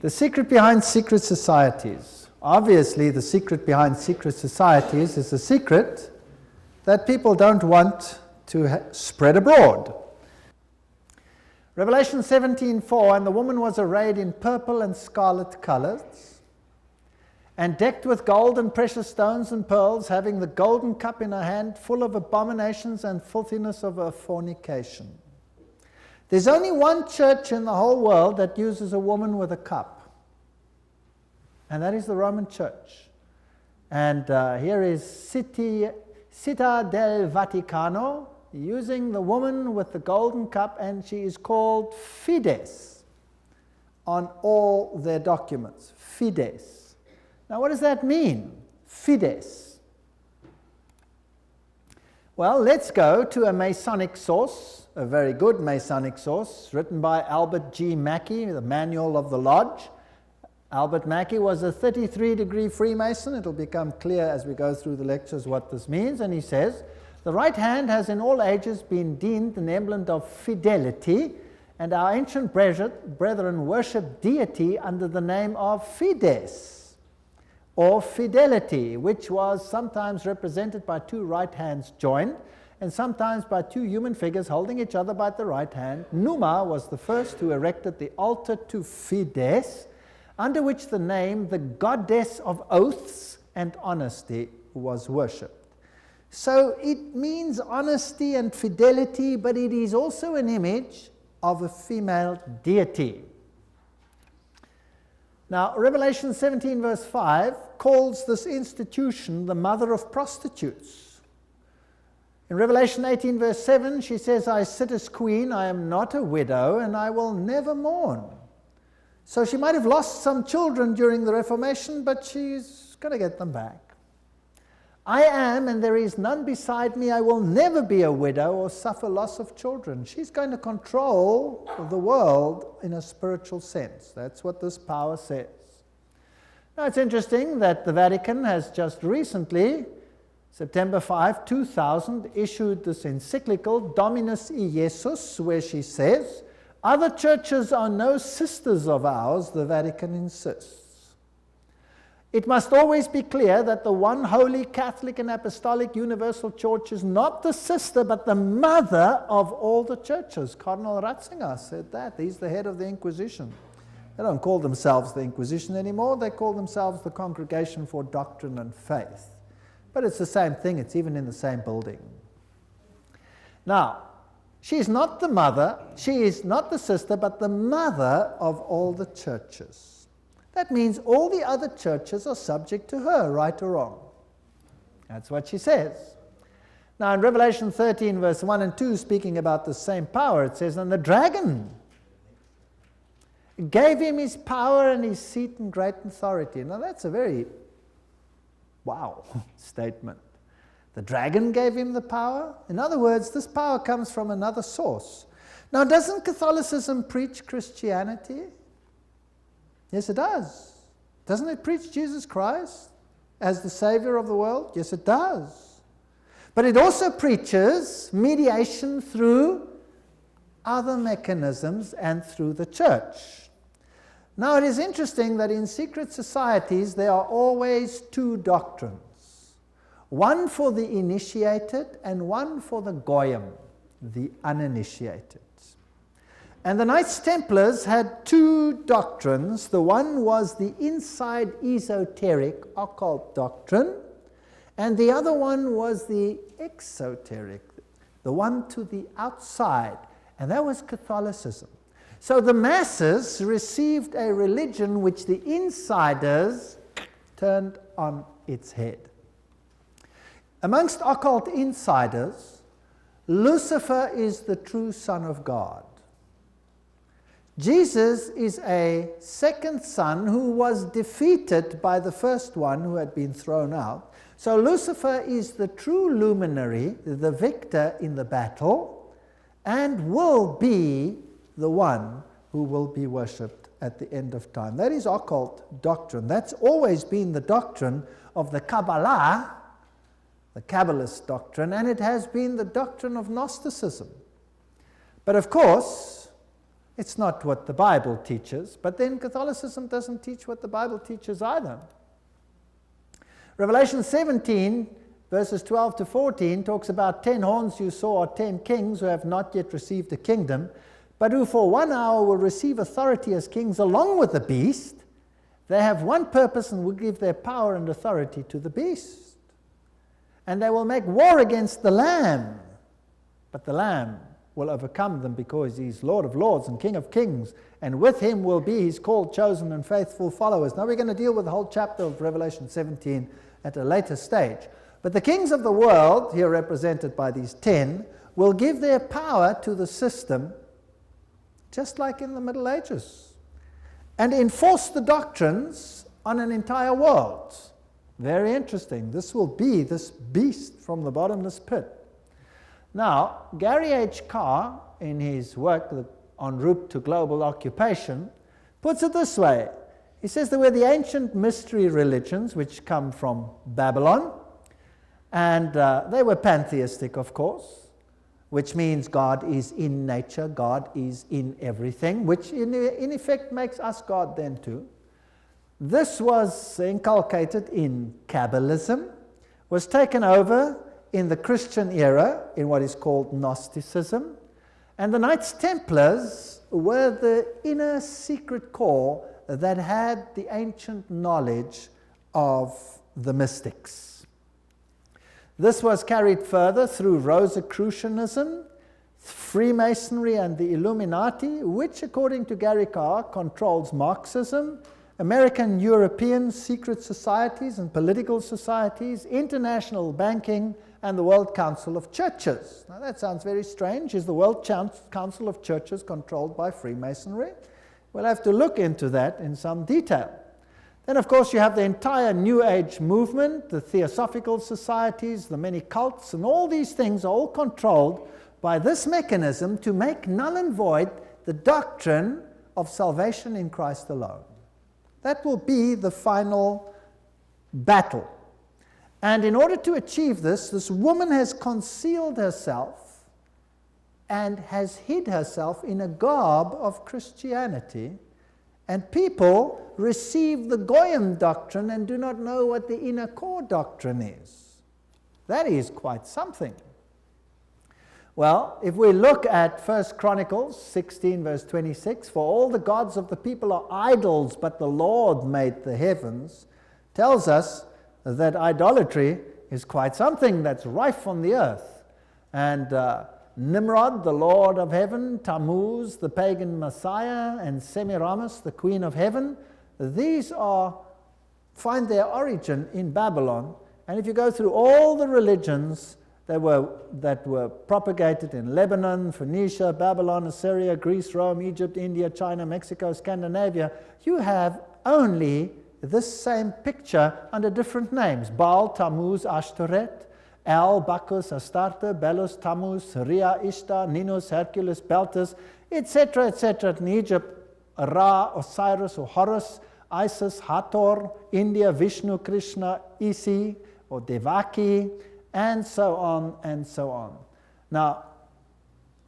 The secret behind secret societies. Obviously, the secret behind secret societies is a secret that people don't want to spread abroad. Revelation 17:4, and the woman was arrayed in purple and scarlet colors, and decked with gold and precious stones and pearls, having the golden cup in her hand, full of abominations and filthiness of her fornication. There's only one church in the whole world that uses a woman with a cup, and that is the Roman Church. And here is Città del Vaticano, using the woman with the golden cup, and she is called Fides on all their documents. Fides. Now, what does that mean? Fides. Well, let's go to a Masonic source, a very good Masonic source, written by Albert G. Mackey, the Manual of the Lodge. Albert Mackey was a 33-degree Freemason. It'll become clear as we go through the lectures what this means. And he says, the right hand has in all ages been deemed an emblem of fidelity, and our ancient brethren worship deity under the name of Fides, or fidelity, which was sometimes represented by two right hands joined, and sometimes by two human figures holding each other by the right hand. Numa was the first who erected the altar to Fides, under which the name, the goddess of oaths and honesty, was worshipped. So it means honesty and fidelity, but it is also an image of a female deity. Now, Revelation 17 verse 5 calls this institution the mother of prostitutes. In Revelation 18 verse 7, she says, I sit as queen, I am not a widow, and I will never mourn. So she might have lost some children during the Reformation, but she's going to get them back. I am, and there is none beside me. I will never be a widow or suffer loss of children. She's going to control the world in a spiritual sense. That's what this power says. Now, it's interesting that the Vatican has just recently, September 5, 2000, issued this encyclical, Dominus Iesus, where she says, other churches are no sisters of ours, the Vatican insists. It must always be clear that the one holy Catholic and Apostolic Universal Church is not the sister, but the mother of all the churches. Cardinal Ratzinger said that. He's the head of the Inquisition. They don't call themselves the Inquisition anymore. They call themselves the Congregation for Doctrine and Faith. But it's the same thing. It's even in the same building. Now, she is not the mother, she is not the sister, but the mother of all the churches. That means all the other churches are subject to her, right or wrong. That's what she says. Now in Revelation 13 verse 1 and 2, speaking about the same power, it says, and the dragon gave him his power and his seat and great authority. Now that's a very, wow, statement. The dragon gave him the power. In other words, this power comes from another source. Now, doesn't Catholicism preach Christianity? Yes, it does. Doesn't it preach Jesus Christ as the Savior of the world? Yes, it does. But it also preaches mediation through other mechanisms and through the church. Now, it is interesting that in secret societies there are always two doctrines. One for the initiated and one for the goyim, the uninitiated. And the Knights Templars had two doctrines. The one was the inside esoteric occult doctrine, and the other one was the exoteric, the one to the outside, and that was Catholicism. So the masses received a religion which the insiders turned on its head. Amongst occult insiders, Lucifer is the true Son of God. Jesus is a second son who was defeated by the first one who had been thrown out. So Lucifer is the true luminary, the victor in the battle, and will be the one who will be worshipped at the end of time. That is occult doctrine. That's always been the doctrine of the Kabbalah, the Kabbalist doctrine, and it has been the doctrine of Gnosticism. But of course, It's not what the Bible teaches, but then Catholicism doesn't teach what the Bible teaches either. Revelation 17, verses 12 to 14, talks about 10 horns you saw are 10 kings who have not yet received a kingdom, but who for 1 hour will receive authority as kings along with the beast. They have one purpose and will give their power and authority to the beast. And they will make war against the Lamb, but the Lamb will overcome them because he's Lord of lords and King of kings, and with him will be his called, chosen, and faithful followers. Now we're going to deal with the whole chapter of Revelation 17 at a later stage. But the kings of the world, here represented by these 10, will give their power to the system, just like in the Middle Ages, and enforce the doctrines on an entire world. Very interesting. This will be this beast from the bottomless pit. Now, Gary H. Carr, in his work En route to global occupation, puts it this way. He says there were the ancient mystery religions which come from Babylon, and they were pantheistic, of course, which means God is in nature, God is in everything, which in effect makes us God then too. This was inculcated in Kabbalism, was taken over in the Christian era in what is called Gnosticism, and the Knights Templars were the inner secret core that had the ancient knowledge of the mystics. This was carried further through Rosicrucianism, Freemasonry, and the Illuminati, which, according to Gary Carr, controls Marxism, American European secret societies and political societies, international banking, and the World Council of Churches. Now that sounds very strange. Is the World Council of Churches controlled by Freemasonry? We'll have to look into that in some detail. Then, of course, you have the entire New Age movement, the Theosophical societies, the many cults, and all these things are all controlled by this mechanism to make null and void the doctrine of salvation in Christ alone. That will be the final battle. And in order to achieve this, this woman has concealed herself and has hid herself in a garb of Christianity, and people receive the Goyim doctrine and do not know what the inner core doctrine is. That is quite something. Well, if we look at 1 Chronicles 16, verse 26, for all the gods of the people are idols, but the Lord made the heavens, tells us that idolatry is quite something that's rife on the earth. And Nimrod, the Lord of heaven, Tammuz, the pagan Messiah, and Semiramis, the Queen of heaven, these find their origin in Babylon. And if you go through all the religions that were propagated in Lebanon, Phoenicia, Babylon, Assyria, Greece, Rome, Egypt, India, China, Mexico, Scandinavia, you have only this same picture under different names: Baal, Tammuz, Ashtoreth, El, Bacchus, Astarte, Belus, Tammuz, Rhea, Ishtar, Ninus, Hercules, Beltis, etc., etc. In Egypt, Ra, Osiris or Horus, Isis, Hathor, India, Vishnu, Krishna, Isi or Devaki, and so on and so on. Now,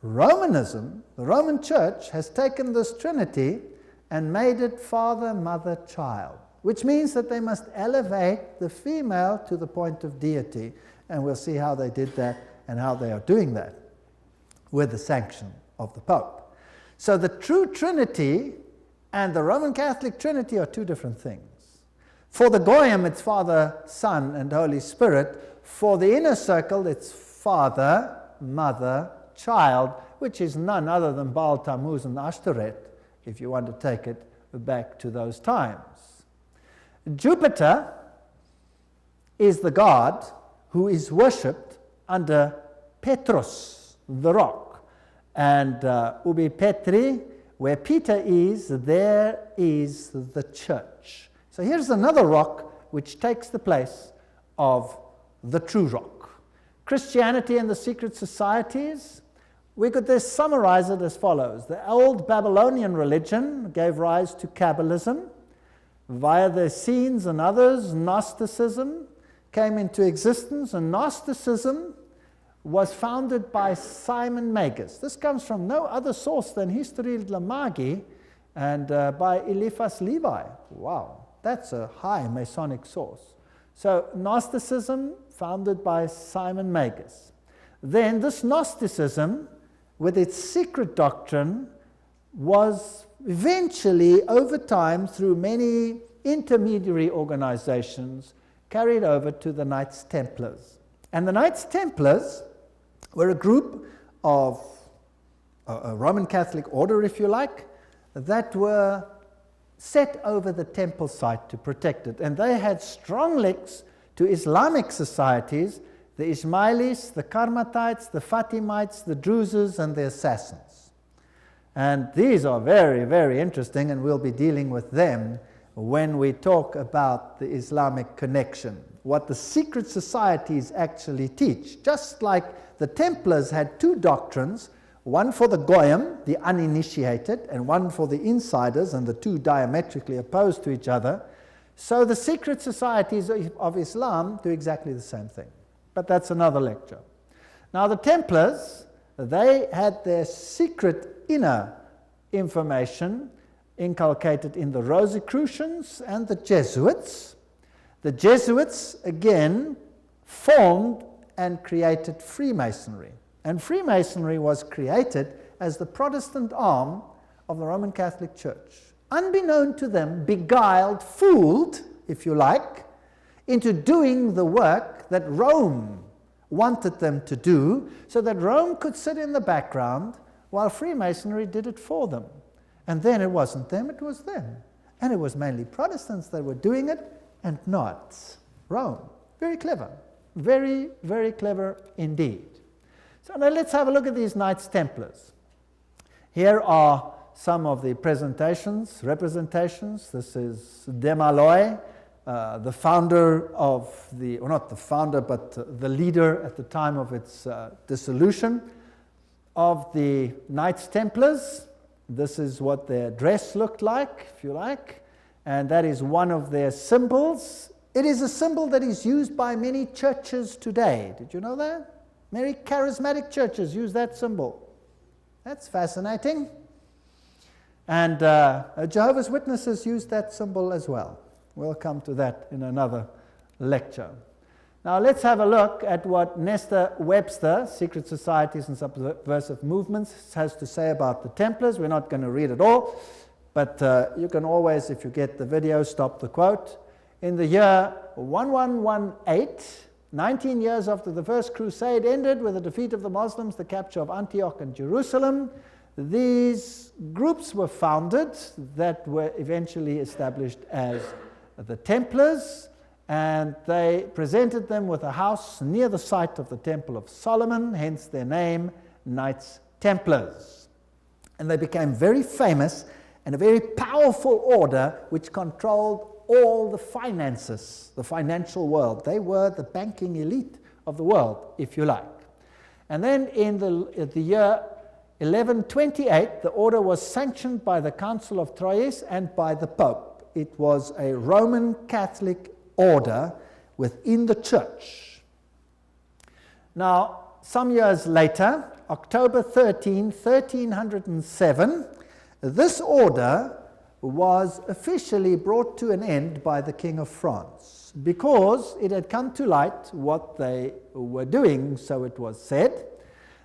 Romanism, the Roman Church, has taken this Trinity and made it Father, Mother, Child, which means that they must elevate the female to the point of deity. And we'll see how they did that and how they are doing that with the sanction of the Pope. So the true Trinity and the Roman Catholic Trinity are two different things. For the Goyim, it's Father, Son, and Holy Spirit. For the inner circle, it's Father, Mother, Child, which is none other than Baal, Tammuz, and Ashtoreth, if you want to take it back to those times. Jupiter is the god who is worshipped under Petrus, the rock. And Ubi Petri, where Peter is, there is the church. So here's another rock which takes the place of the true rock. Christianity and the secret societies, we could just summarize it as follows. The old Babylonian religion gave rise to Kabbalism. Via the Essenes and others, Gnosticism came into existence, and Gnosticism was founded by Simon Magus. This comes from no other source than History de la Magie and by Eliphas Levi. Wow, that's a high Masonic source. So Gnosticism, founded by Simon Magus. Then this Gnosticism, with its secret doctrine, was eventually, over time, through many intermediary organizations, carried over to the Knights Templars. And the Knights Templars were a group of a Roman Catholic order, if you like, that were set over the temple site to protect it. And they had strong links to Islamic societies, the Ismailis, the Karmatites, the Fatimites, the Druzes, and the Assassins. And these are very, very interesting, and we'll be dealing with them when we talk about the Islamic connection, what the secret societies actually teach. Just like the Templars had two doctrines, one for the Goyim, the uninitiated, and one for the insiders, and the two diametrically opposed to each other, so the secret societies of Islam do exactly the same thing. But that's another lecture. Now the Templars, they had their secret inner information inculcated in the Rosicrucians and the Jesuits. The Jesuits, again, formed and created Freemasonry. And Freemasonry was created as the Protestant arm of the Roman Catholic Church. Unbeknown to them, beguiled, fooled, if you like, into doing the work that Rome wanted them to do, so that Rome could sit in the background while Freemasonry did it for them. And then it wasn't them, it was them. And it was mainly Protestants that were doing it, and not Rome. Very clever. Very, very clever indeed. So now let's have a look at these Knights Templars. Here are some of the representations. This is Desmaloy, the founder of the, or not the founder, but the leader at the time of its dissolution of the Knights Templars. This is what their dress looked like, if you like, and that is one of their symbols. It is a symbol that is used by many churches today. Did you know that? Many charismatic churches use that symbol. That's fascinating. And Jehovah's Witnesses use that symbol as well. We'll come to that in another lecture. Now let's have a look at what Nestor Webster, Secret Societies and Subversive Movements, has to say about the Templars. We're not going to read it all, but you can always, if you get the video, stop the quote. In the year 1118, 19 years after the First Crusade ended with the defeat of the Muslims, the capture of Antioch and Jerusalem, these groups were founded that were eventually established as the Templars, and they presented them with a house near the site of the Temple of Solomon, hence their name, Knights Templars. And they became very famous and a very powerful order which controlled all the finances, the financial world. They were the banking elite of the world, if you like. And then in the year 1128, the order was sanctioned by the Council of Troyes and by the Pope. It was a Roman Catholic order within the church. Now, some years later, October 13, 1307, this order was officially brought to an end by the King of France because it had come to light what they were doing, so it was said.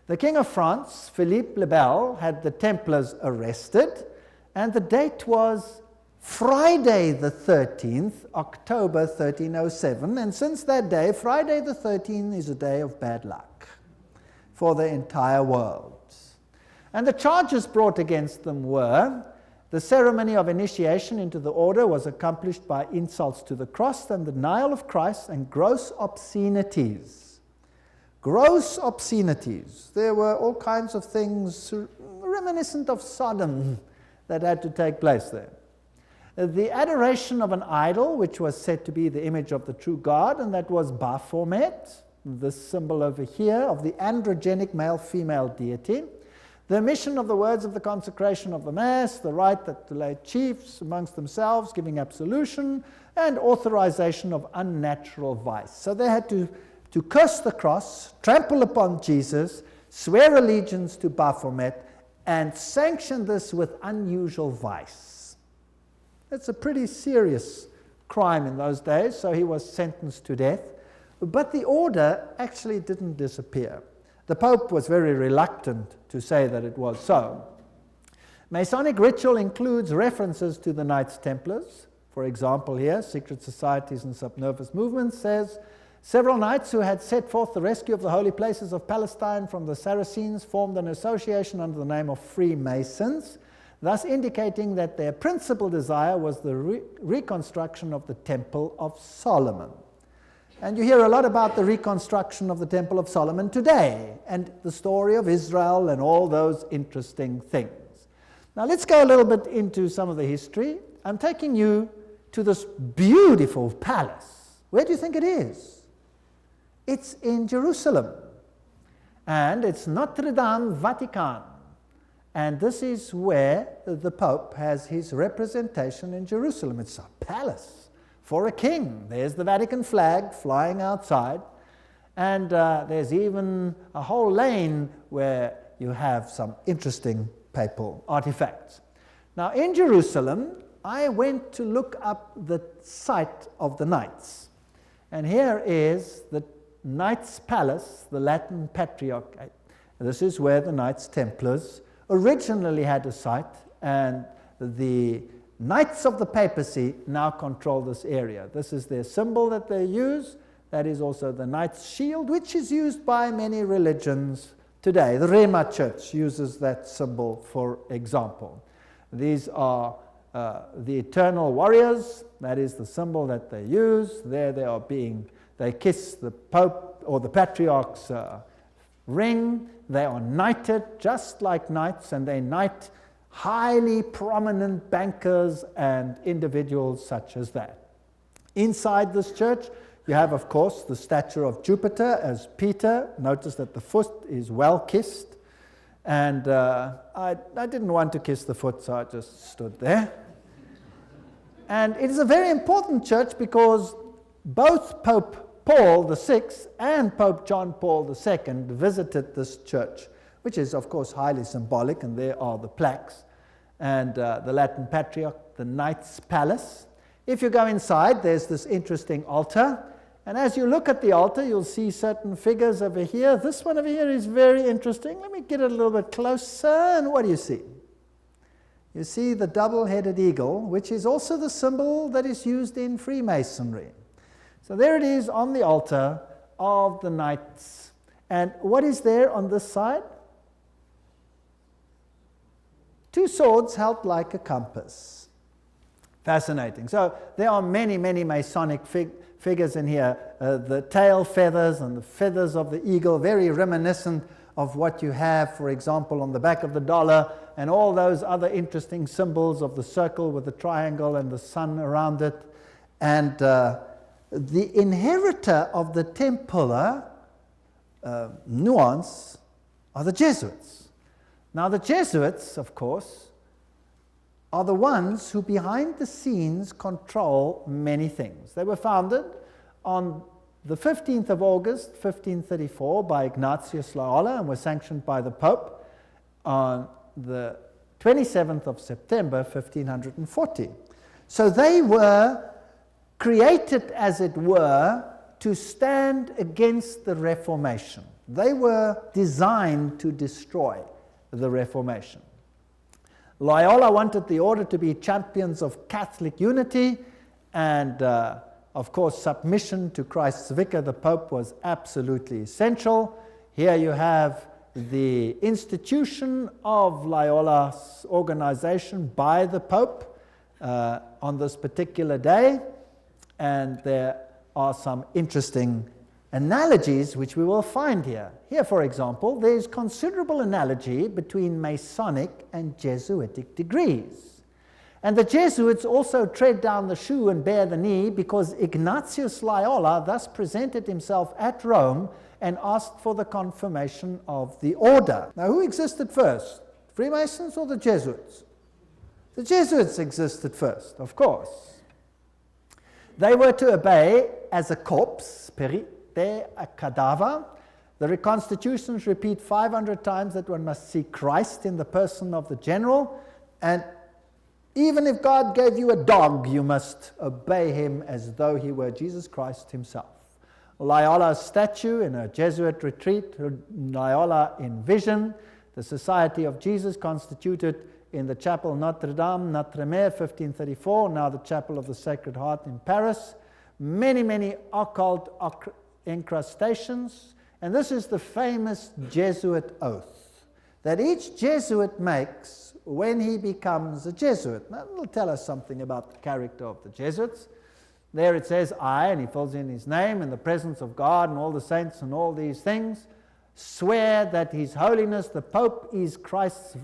The King of France, Philippe le Bel, had the Templars arrested, and the date was Friday the 13th, October 1307, and since that day, Friday the 13th is a day of bad luck for the entire world. And the charges brought against them were: the ceremony of initiation into the order was accomplished by insults to the cross and the denial of Christ and gross obscenities. Gross obscenities. There were all kinds of things reminiscent of Sodom that had to take place there. The adoration of an idol, which was said to be the image of the true God, and that was Baphomet, this symbol over here of the androgenic male-female deity. The omission of the words of the consecration of the Mass, the right that the lay chiefs amongst themselves giving absolution, and authorization of unnatural vice. So they had to to curse the cross, trample upon Jesus, swear allegiance to Baphomet, and sanction this with unusual vice. That's a pretty serious crime in those days, so he was sentenced to death. But the order actually didn't disappear. The Pope was very reluctant to say that it was so. Masonic ritual includes references to the Knights Templars. For example, here, Secret Societies and Subnervous Movements says, several knights who had set forth the rescue of the holy places of Palestine from the Saracens formed an association under the name of Freemasons, thus indicating that their principal desire was the reconstruction of the Temple of Solomon. And you hear a lot about the reconstruction of the Temple of Solomon today, and the story of Israel and all those interesting things. Now let's go a little bit into some of the history. I'm taking you to this beautiful palace. Where do you think it is? It's in Jerusalem, and it's Notre Dame Vatican. And this is where the Pope has his representation in Jerusalem. It's a palace for a king. There's the Vatican flag flying outside, and there's even a whole lane where you have some interesting papal artifacts. Now in Jerusalem, I went to look up the site of the Knights, and here is the Knights Palace, the Latin Patriarchate. This is where the Knights Templars originally had a site, and the Knights of the Papacy now control this area. This is their symbol that they use. That is also the Knight's shield, which is used by many religions today. The Rema Church uses that symbol, for example. These are the eternal warriors. That is the symbol that they use. There they are they kiss the Pope or the Patriarch's ring. They are knighted just like knights, and they knight highly prominent bankers and individuals such as that. Inside this church, you have, of course, the statue of Jupiter as Peter. Notice that the foot is well kissed. And I didn't want to kiss the foot, so I just stood there. And it is a very important church because both Pope Paul VI and Pope John Paul II visited this church, which is, of course, highly symbolic, and there are the plaques. And the Latin Patriarch, the Knights Palace. If you go inside, there's this interesting altar. And as you look at the altar, you'll see certain figures over here. This one over here is very interesting. Let me get it a little bit closer. And what do you see? You see the double-headed eagle, which is also the symbol that is used in Freemasonry. So there it is on the altar of the Knights. And what is there on this side? Two swords held like a compass. Fascinating. So there are many, many Masonic figures in here. The tail feathers and the feathers of the eagle, very reminiscent of what you have, for example, on the back of the dollar, and all those other interesting symbols of the circle with the triangle and the sun around it. And the inheritor of the Templar nuance are the Jesuits. Now the Jesuits, of course, are the ones who behind the scenes control many things. They were founded on the 15th of August, 1534 by Ignatius Loyola and were sanctioned by the Pope on the 27th of September, 1540. So they were created, as it were, to stand against the Reformation. They were designed to destroy the Reformation. Loyola wanted the order to be champions of Catholic unity, and of course submission to Christ's vicar, the Pope, was absolutely essential. Here you have the institution of Loyola's organization by the Pope on this particular day, and there are some interesting analogies which we will find here. Here, for example, there is considerable analogy between Masonic and Jesuitic degrees. And the Jesuits also tread down the shoe and bear the knee because Ignatius Loyola thus presented himself at Rome and asked for the confirmation of the order. Now, who existed first? Freemasons or the Jesuits? The Jesuits existed first, of course. They were to obey as a corps, stare a cadaver. The reconstitutions repeat 500 times that one must see Christ in the person of the general, and even if God gave you a dog, you must obey him as though he were Jesus Christ himself. Loyola's statue in a Jesuit retreat, Loyola in vision, the Society of Jesus constituted in the Chapel Notre Dame, Notre-Dame, 1534, now the Chapel of the Sacred Heart in Paris. Many, many occult incrustations, and this is the famous Jesuit oath that each Jesuit makes when he becomes a Jesuit. Now, it'll tell us something about the character of the Jesuits. There it says, I, and he fills in his name, in the presence of God and all the saints and all these things, swear that His Holiness the Pope is Christ's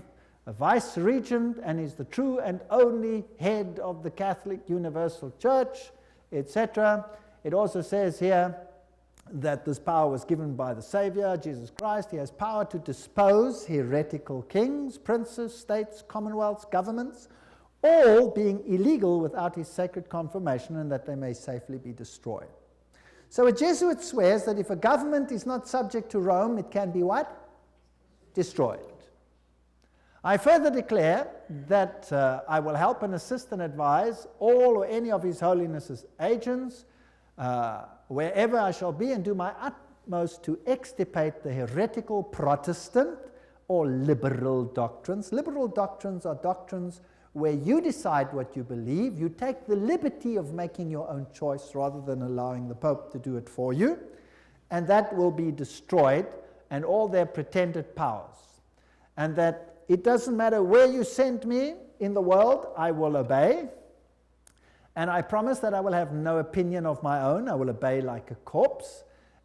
vice-regent and is the true and only head of the Catholic Universal Church, etc. It also says here that this power was given by the Savior, Jesus Christ. He has power to dispose heretical kings, princes, states, commonwealths, governments, all being illegal without his sacred confirmation, and that they may safely be destroyed. So a Jesuit swears that if a government is not subject to Rome, it can be what? Destroyed. I further declare that I will help and assist and advise all or any of His Holiness's agents wherever I shall be, and do my utmost to extirpate the heretical Protestant or liberal doctrines. Liberal doctrines are doctrines where you decide what you believe. You take the liberty of making your own choice rather than allowing the Pope to do it for you. And that will be destroyed, and all their pretended powers. And that it doesn't matter where you send me in the world, I will obey. And I promise that I will have no opinion of my own. I will obey like a corpse.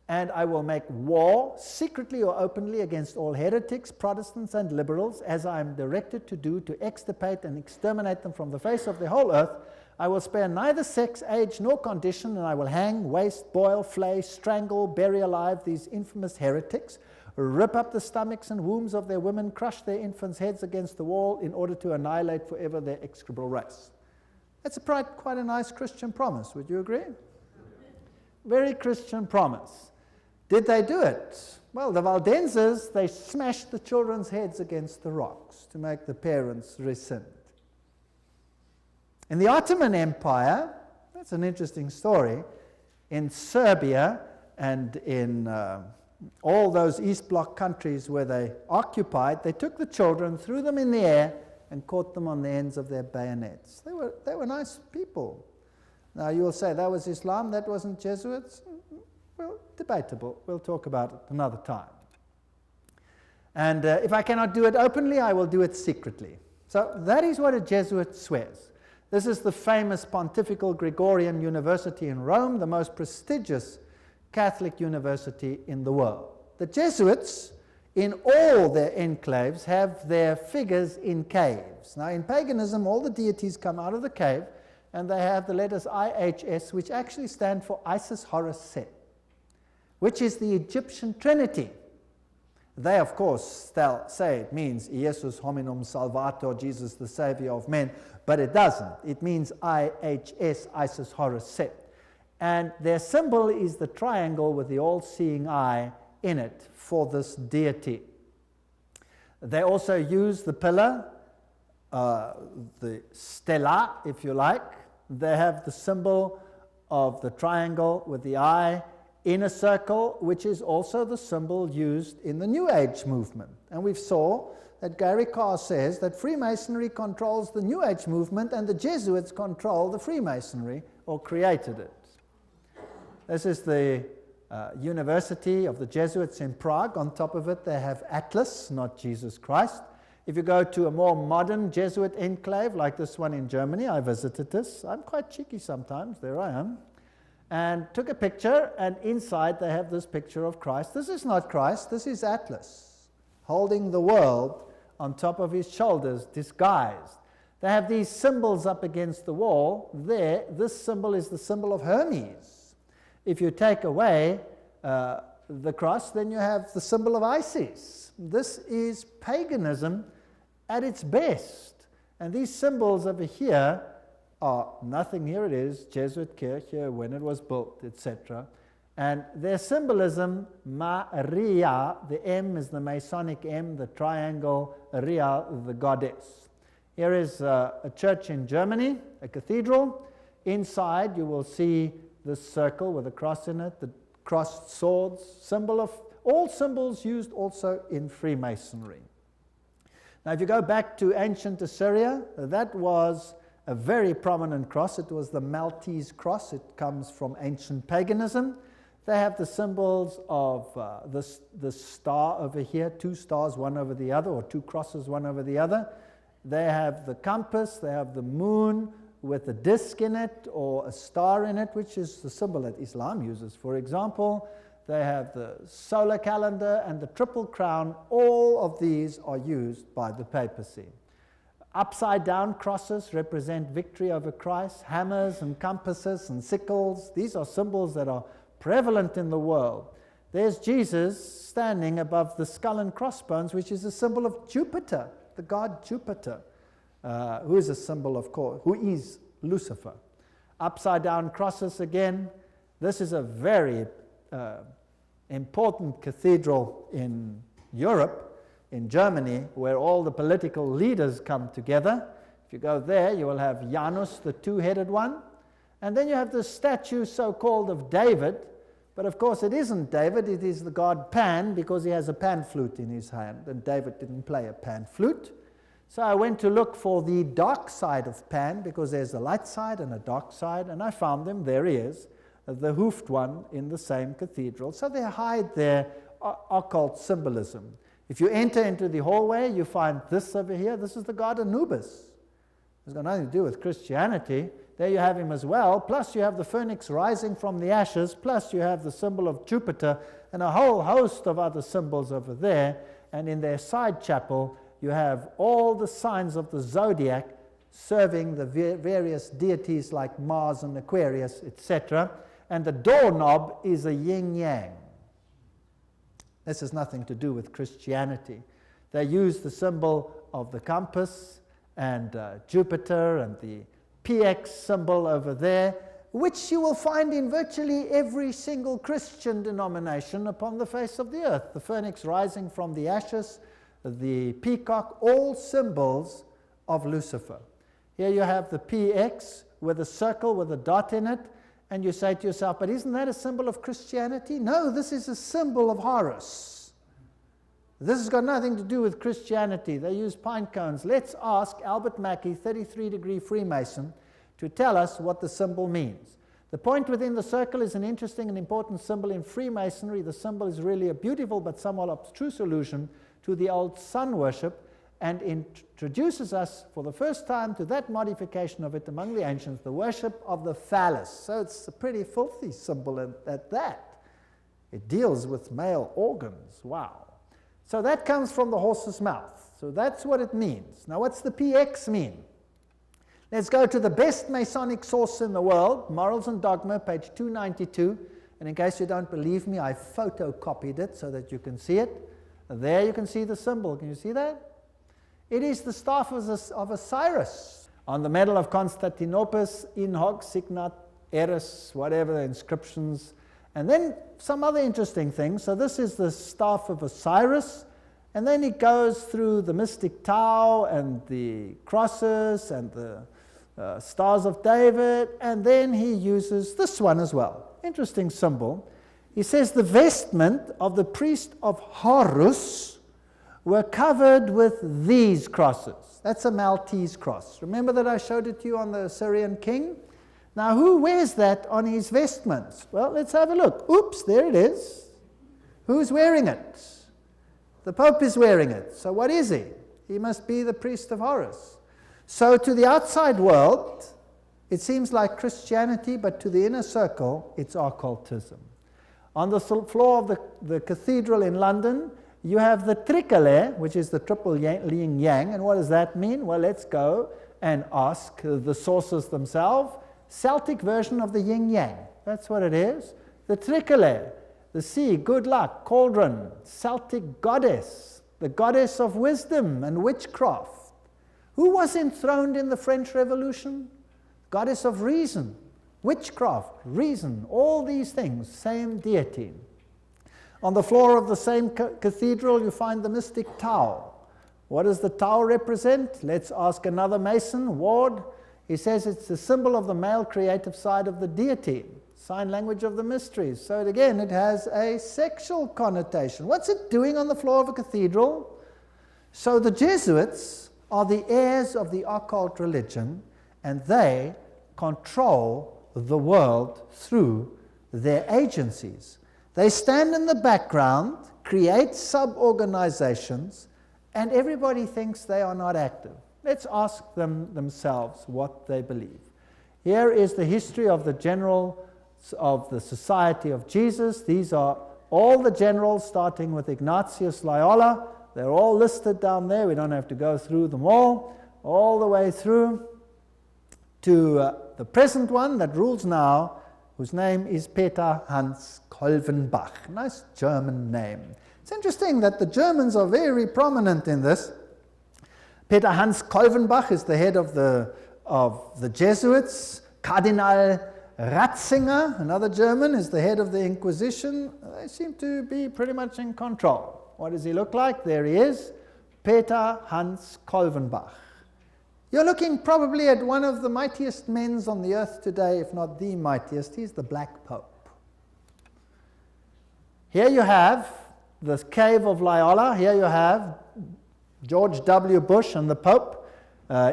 And I will make war, secretly or openly, against all heretics, Protestants, and liberals, as I am directed to do, to extirpate and exterminate them from the face of the whole earth. I will spare neither sex, age, nor condition, and I will hang, waste, boil, flay, strangle, bury alive these infamous heretics, rip up the stomachs and wombs of their women, crush their infants' heads against the wall in order to annihilate forever their execrable race. That's quite a nice Christian promise, would you agree? Very Christian promise. Did they do it? Well, the Waldenses, they smashed the children's heads against the rocks to make the parents rescind. In the Ottoman Empire, that's an interesting story, in Serbia and in all those East Bloc countries where they occupied, they took the children, threw them in the air, and caught them on the ends of their bayonets. They were nice people. Now you will say, that was Islam, that wasn't Jesuits? Well, debatable. We'll talk about it another time. And if I cannot do it openly, I will do it secretly. So that is what a Jesuit swears. This is the famous Pontifical Gregorian University in Rome, the most prestigious Catholic university in the world. The Jesuits, in all their enclaves, have their figures in caves. Now, in paganism, all the deities come out of the cave, and they have the letters IHS, which actually stand for Isis, Horus, Set, which is the Egyptian Trinity. They, of course, say it means Iesus hominum salvator, Jesus the Savior of men, but it doesn't. It means IHS, Isis, Horus, Set. And their symbol is the triangle with the all-seeing eye in it for this deity. They also use the pillar, the stela, if you like. They have the symbol of the triangle with the eye in a circle, which is also the symbol used in the New Age movement. And we saw that Gary Carr says that Freemasonry controls the New Age movement and the Jesuits control the Freemasonry, or created it. This is the University of the Jesuits in Prague. On top of it, they have Atlas, not Jesus Christ. If you go to a more modern Jesuit enclave, like this one in Germany, I visited this. I'm quite cheeky sometimes. There I am. And took a picture, and inside they have this picture of Christ. This is not Christ. This is Atlas, holding the world on top of his shoulders, disguised. They have these symbols up against the wall. There, this symbol is the symbol of Hermes. If you take away the cross, then you have the symbol of Isis. This is paganism at its best. And these symbols over here are nothing. Here it is, Jesuit Kirche, when it was built, etc. And their symbolism, Maria, the M is the Masonic M, the triangle, Ria, the goddess. Here is a church in Germany, a cathedral. Inside you will see this circle with a cross in it, the crossed swords, symbol of all symbols used also in Freemasonry. Now if you go back to ancient Assyria, that was a very prominent cross. It was the Maltese cross. It comes from ancient paganism. They have the symbols of the star over here, two stars one over the other, or two crosses one over the other. They have the compass, they have the moon with a disc in it or a star in it, which is the symbol that Islam uses, for example. They have the solar calendar and the triple crown. All of these are used by the papacy. Upside down crosses represent victory over Christ. Hammers and compasses and sickles, these are symbols that are prevalent in the world. There's Jesus standing above the skull and crossbones, which is a symbol of Jupiter, the god Jupiter, who is a symbol, of course, who is Lucifer. Upside down crosses again. This is a very important cathedral in Europe, in Germany, where all the political leaders come together. If you go there, you will have Janus, the two-headed one. And then you have the statue so-called of David. But of course it isn't David, it is the god Pan, because he has a pan flute in his hand, and David didn't play a pan flute. So I went to look for the dark side of Pan, because there's a light side and a dark side, and I found him. There he is, the hoofed one in the same cathedral. So they hide their occult symbolism. If you enter into the hallway, you find this over here. This is the god Anubis. It's got nothing to do with Christianity. There you have him as well, plus you have the phoenix rising from the ashes, plus you have the symbol of Jupiter, and a whole host of other symbols over there. And in their side chapel, you have all the signs of the zodiac serving the various deities like Mars and Aquarius, etc. And the doorknob is a yin-yang. This has nothing to do with Christianity. They use the symbol of the compass and Jupiter and the PX symbol over there, which you will find in virtually every single Christian denomination upon the face of the earth. The phoenix rising from the ashes, the peacock, all symbols of Lucifer. Here you have the PX with a circle with a dot in it, and you say to yourself, but isn't that a symbol of Christianity? No, this is a symbol of Horus. This has got nothing to do with Christianity. They use pine cones. Let's ask Albert Mackey, 33-degree Freemason, to tell us what the symbol means. The point within the circle is an interesting and important symbol in Freemasonry. The symbol is really a beautiful but somewhat abstruse allusion to the old sun worship, and introduces us for the first time to that modification of it among the ancients, the worship of the phallus. So it's a pretty filthy symbol at that. It deals with male organs. Wow. So that comes from the horse's mouth. So that's what it means. Now what's the PX mean? Let's go to the best Masonic source in the world, Morals and Dogma, page 292. And in case you don't believe me, I photocopied it so that you can see it. There you can see the symbol. Can you see that? It is the staff of Osiris. On the medal of Constantinople, in hoc signat eris, whatever the inscriptions. And then some other interesting things. So this is the staff of Osiris. And then it goes through the mystic Tau and the crosses and the stars of David. And then he uses this one as well. Interesting symbol. He says the vestment of the priest of Horus were covered with these crosses. That's a Maltese cross. Remember that I showed it to you on the Assyrian king? Now, who wears that on his vestments? Well, let's have a look. Oops, there it is. Who's wearing it? The Pope is wearing it. So what is he? He must be the priest of Horus. So to the outside world, it seems like Christianity, but to the inner circle, it's occultism. On the floor of the cathedral in London, you have the tricolour, which is the triple yin-yang. And what does that mean? Well, let's go and ask the sources themselves. Celtic version of the yin-yang. That's what it is. The tricolour, the sea, good luck, cauldron, Celtic goddess, the goddess of wisdom and witchcraft. Who was enthroned in the French Revolution? Goddess of reason. witchcraft, reason, all these things, same deity. On the floor of the same cathedral, you find the mystic Tau. What does the Tau represent? Let's ask another Mason, Ward. He says it's the symbol of the male creative side of the deity, sign language of the mysteries. So again, it has a sexual connotation. What's it doing on the floor of a cathedral? So the Jesuits are the heirs of the occult religion, and they control the world through their agencies. They stand in the background, create sub-organizations, and everybody thinks they are not active. Let's ask them themselves what they believe. Here is the history of the generals of the Society of Jesus. These are all the generals, starting with Ignatius Loyola. They're all listed down there. We don't have to go through them all the way through to the present one that rules now, whose name is Peter Hans Kolvenbach. Nice German name. It's interesting that the Germans are very prominent in this. Peter Hans Kolvenbach is the head of the Jesuits. Cardinal Ratzinger, another German, is the head of the Inquisition. They seem to be pretty much in control. What does he look like? There he is, Peter Hans Kolvenbach. You're looking probably at one of the mightiest men on the earth today, if not the mightiest. He's the Black Pope. Here you have the cave of Loyola. Here you have George W. Bush and the Pope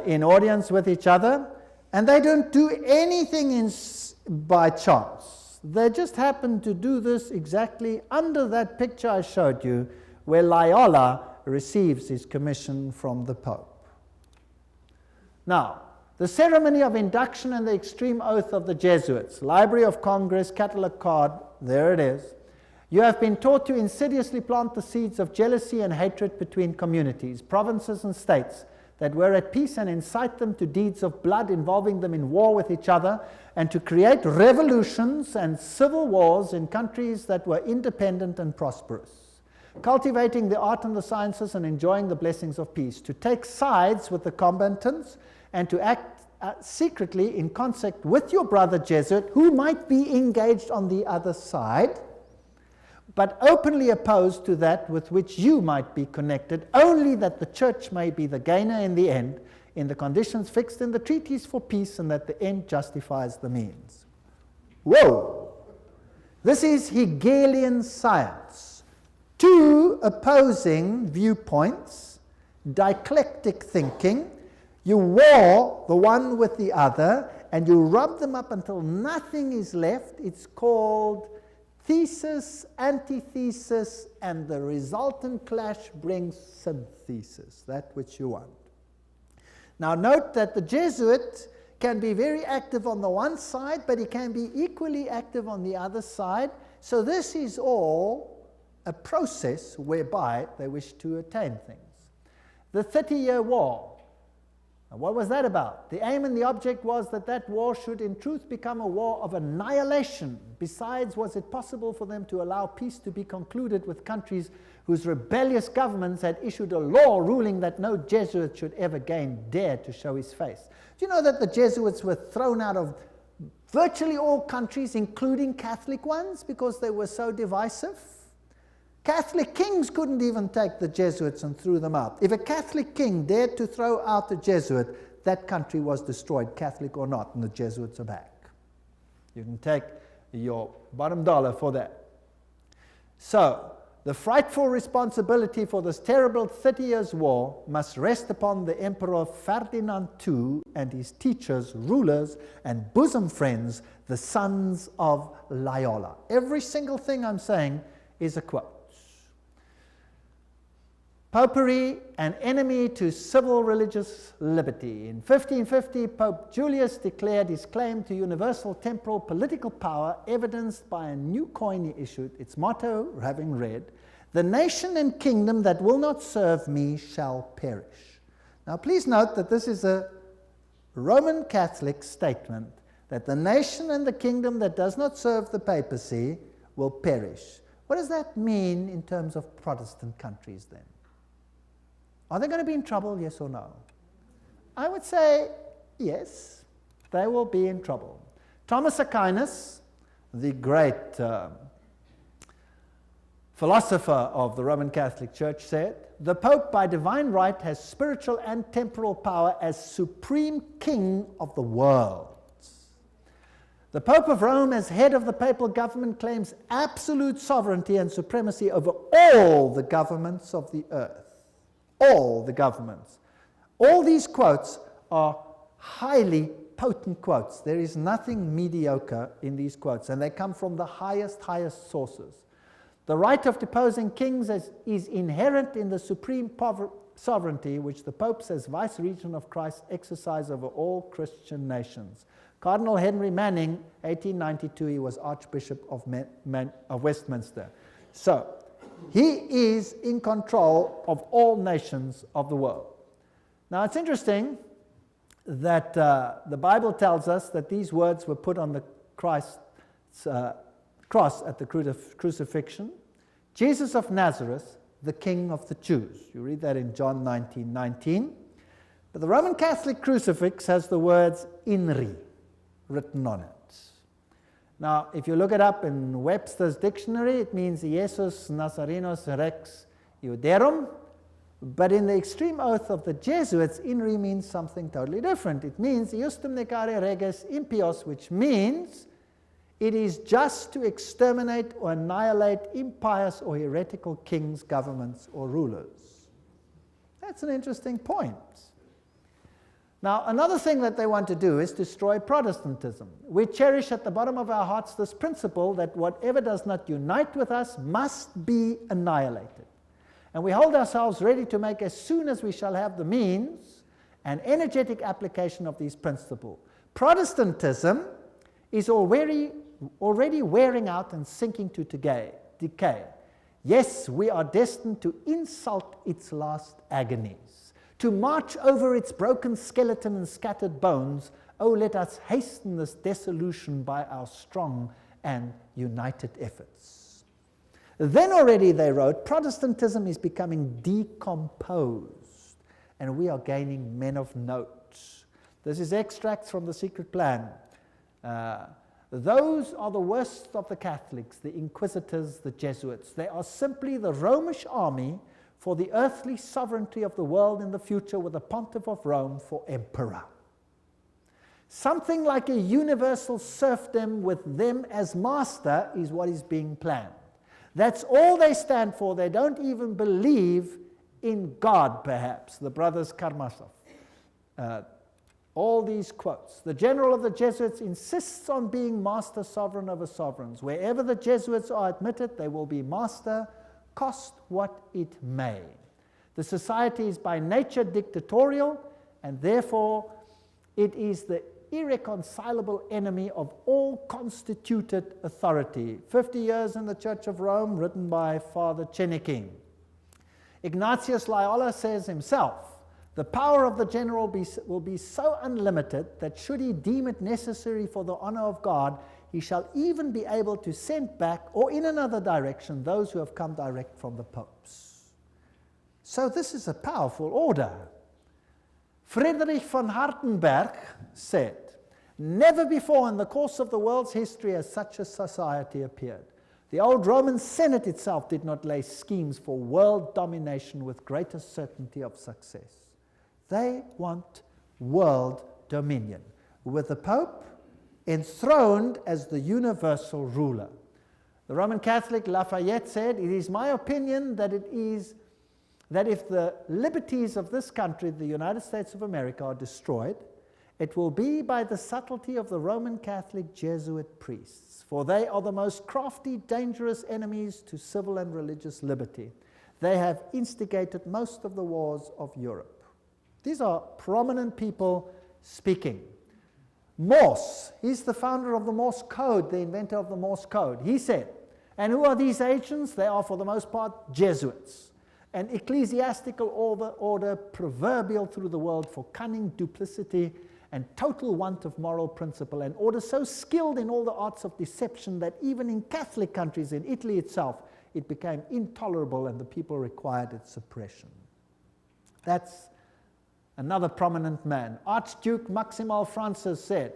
in audience with each other. And they don't do anything by chance. They just happen to do this exactly under that picture I showed you, where Loyola receives his commission from the Pope. Now, the ceremony of induction and the extreme oath of the Jesuits, Library of Congress, catalog card, there it is. You have been taught to insidiously plant the seeds of jealousy and hatred between communities, provinces and states that were at peace, and incite them to deeds of blood involving them in war with each other, and to create revolutions and civil wars in countries that were independent and prosperous, cultivating the art and the sciences and enjoying the blessings of peace, to take sides with the combatants and to act secretly in concert with your brother Jesuit, who might be engaged on the other side, but openly opposed to that with which you might be connected, only that the church may be the gainer in the end, in the conditions fixed in the treaties for peace, and that the end justifies the means. Whoa! This is Hegelian science. Two opposing viewpoints, dialectic thinking. You war the one with the other, and you rub them up until nothing is left. It's called thesis, antithesis, and the resultant clash brings synthesis, that which you want. Now note that the Jesuit can be very active on the one side, but he can be equally active on the other side. So this is all a process whereby they wish to attain things. The 30-Year War. Now, what was that about? The aim and the object was that that war should in truth become a war of annihilation. Besides, was it possible for them to allow peace to be concluded with countries whose rebellious governments had issued a law ruling that no Jesuit should ever again dare to show his face? Do you know that the Jesuits were thrown out of virtually all countries, including Catholic ones, because they were so divisive? Catholic kings couldn't even take the Jesuits and threw them out. If a Catholic king dared to throw out a Jesuit, that country was destroyed, Catholic or not, and the Jesuits are back. You can take your bottom dollar for that. So, the frightful responsibility for this terrible 30 Years' War must rest upon the Emperor Ferdinand II and his teachers, rulers, and bosom friends, the sons of Loyola. Every single thing I'm saying is a quote. Popery, an enemy to civil religious liberty. In 1550, Pope Julius declared his claim to universal temporal political power, evidenced by a new coin he issued, its motto having read, "The nation and kingdom that will not serve me shall perish." Now please note that this is a Roman Catholic statement, that the nation and the kingdom that does not serve the papacy will perish. What does that mean in terms of Protestant countries then? Are they going to be in trouble, yes or no? I would say yes, they will be in trouble. Thomas Aquinas, the great philosopher of the Roman Catholic Church, said, "The Pope by divine right has spiritual and temporal power as supreme king of the world. The Pope of Rome, as head of the papal government, claims absolute sovereignty and supremacy over all the governments of the earth." All the governments. All these quotes are highly potent quotes. There is nothing mediocre in these quotes, and they come from the highest sources. The right of deposing kings is inherent in the supreme sovereignty which the popes as vice-regent of Christ exercise over all Christian nations. Cardinal Henry Manning, 1892, he was Archbishop of Westminster. So, he is in control of all nations of the world. Now, it's interesting that the Bible tells us that these words were put on the Christ's cross at the crucifixion. Jesus of Nazareth, the King of the Jews. You read that in John 19:19. But the Roman Catholic crucifix has the words "INRI" written on it. Now, if you look it up in Webster's dictionary, it means Jesus Nazarenos Rex Iuderum. But in the extreme oath of the Jesuits, "INRI" means something totally different. It means "Iustum necare reges impios," which means it is just to exterminate or annihilate impious or heretical kings, governments, or rulers. That's an interesting point. Now, another thing that they want to do is destroy Protestantism. We cherish at the bottom of our hearts this principle that whatever does not unite with us must be annihilated. And we hold ourselves ready to make, as soon as we shall have the means, an energetic application of these principles. Protestantism is already wearing out and sinking to decay. Yes, we are destined to insult its last agonies, to march over its broken skeleton and scattered bones. Oh, let us hasten this dissolution by our strong and united efforts. Then already, they wrote, Protestantism is becoming decomposed, and we are gaining men of note. This is extracts from The Secret Plan. Those are the worst of the Catholics, the Inquisitors, the Jesuits. They are simply the Romish army for the earthly sovereignty of the world in the future, with the Pontiff of Rome for emperor. Something like a universal serfdom with them as master is what is being planned. That's all they stand for. They don't even believe in God, perhaps, the brothers Karamazov. All these quotes. The general of the Jesuits insists on being master sovereign over sovereigns. Wherever the Jesuits are admitted, they will be master, cost what it may. The society is by nature dictatorial, and therefore it is the irreconcilable enemy of all constituted authority. 50 Years in the Church of Rome, written by Father Chenikin. Ignatius Loyola says himself, the power of the general will be so unlimited that should he deem it necessary for the honor of God, he shall even be able to send back, or in another direction, those who have come direct from the popes. So this is a powerful order. Friedrich von Hartenberg said, never before in the course of the world's history has such a society appeared. The old Roman Senate itself did not lay schemes for world domination with greater certainty of success. They want world dominion, with the Pope enthroned as the universal ruler. The Roman Catholic Lafayette said, it is my opinion that if the liberties of this country, the United States of America, are destroyed, it will be by the subtlety of the Roman Catholic Jesuit priests, for they are the most crafty, dangerous enemies to civil and religious liberty. They have instigated most of the wars of Europe. These are prominent people speaking. Morse, he's the founder of the Morse Code, the inventor of the Morse Code. He said, and who are these agents? They are for the most part Jesuits, an ecclesiastical order proverbial through the world for cunning, duplicity, and total want of moral principle, an order so skilled in all the arts of deception that even in Catholic countries, in Italy itself, it became intolerable and the people required its suppression. That's another prominent man. Archduke Maximal Francis said,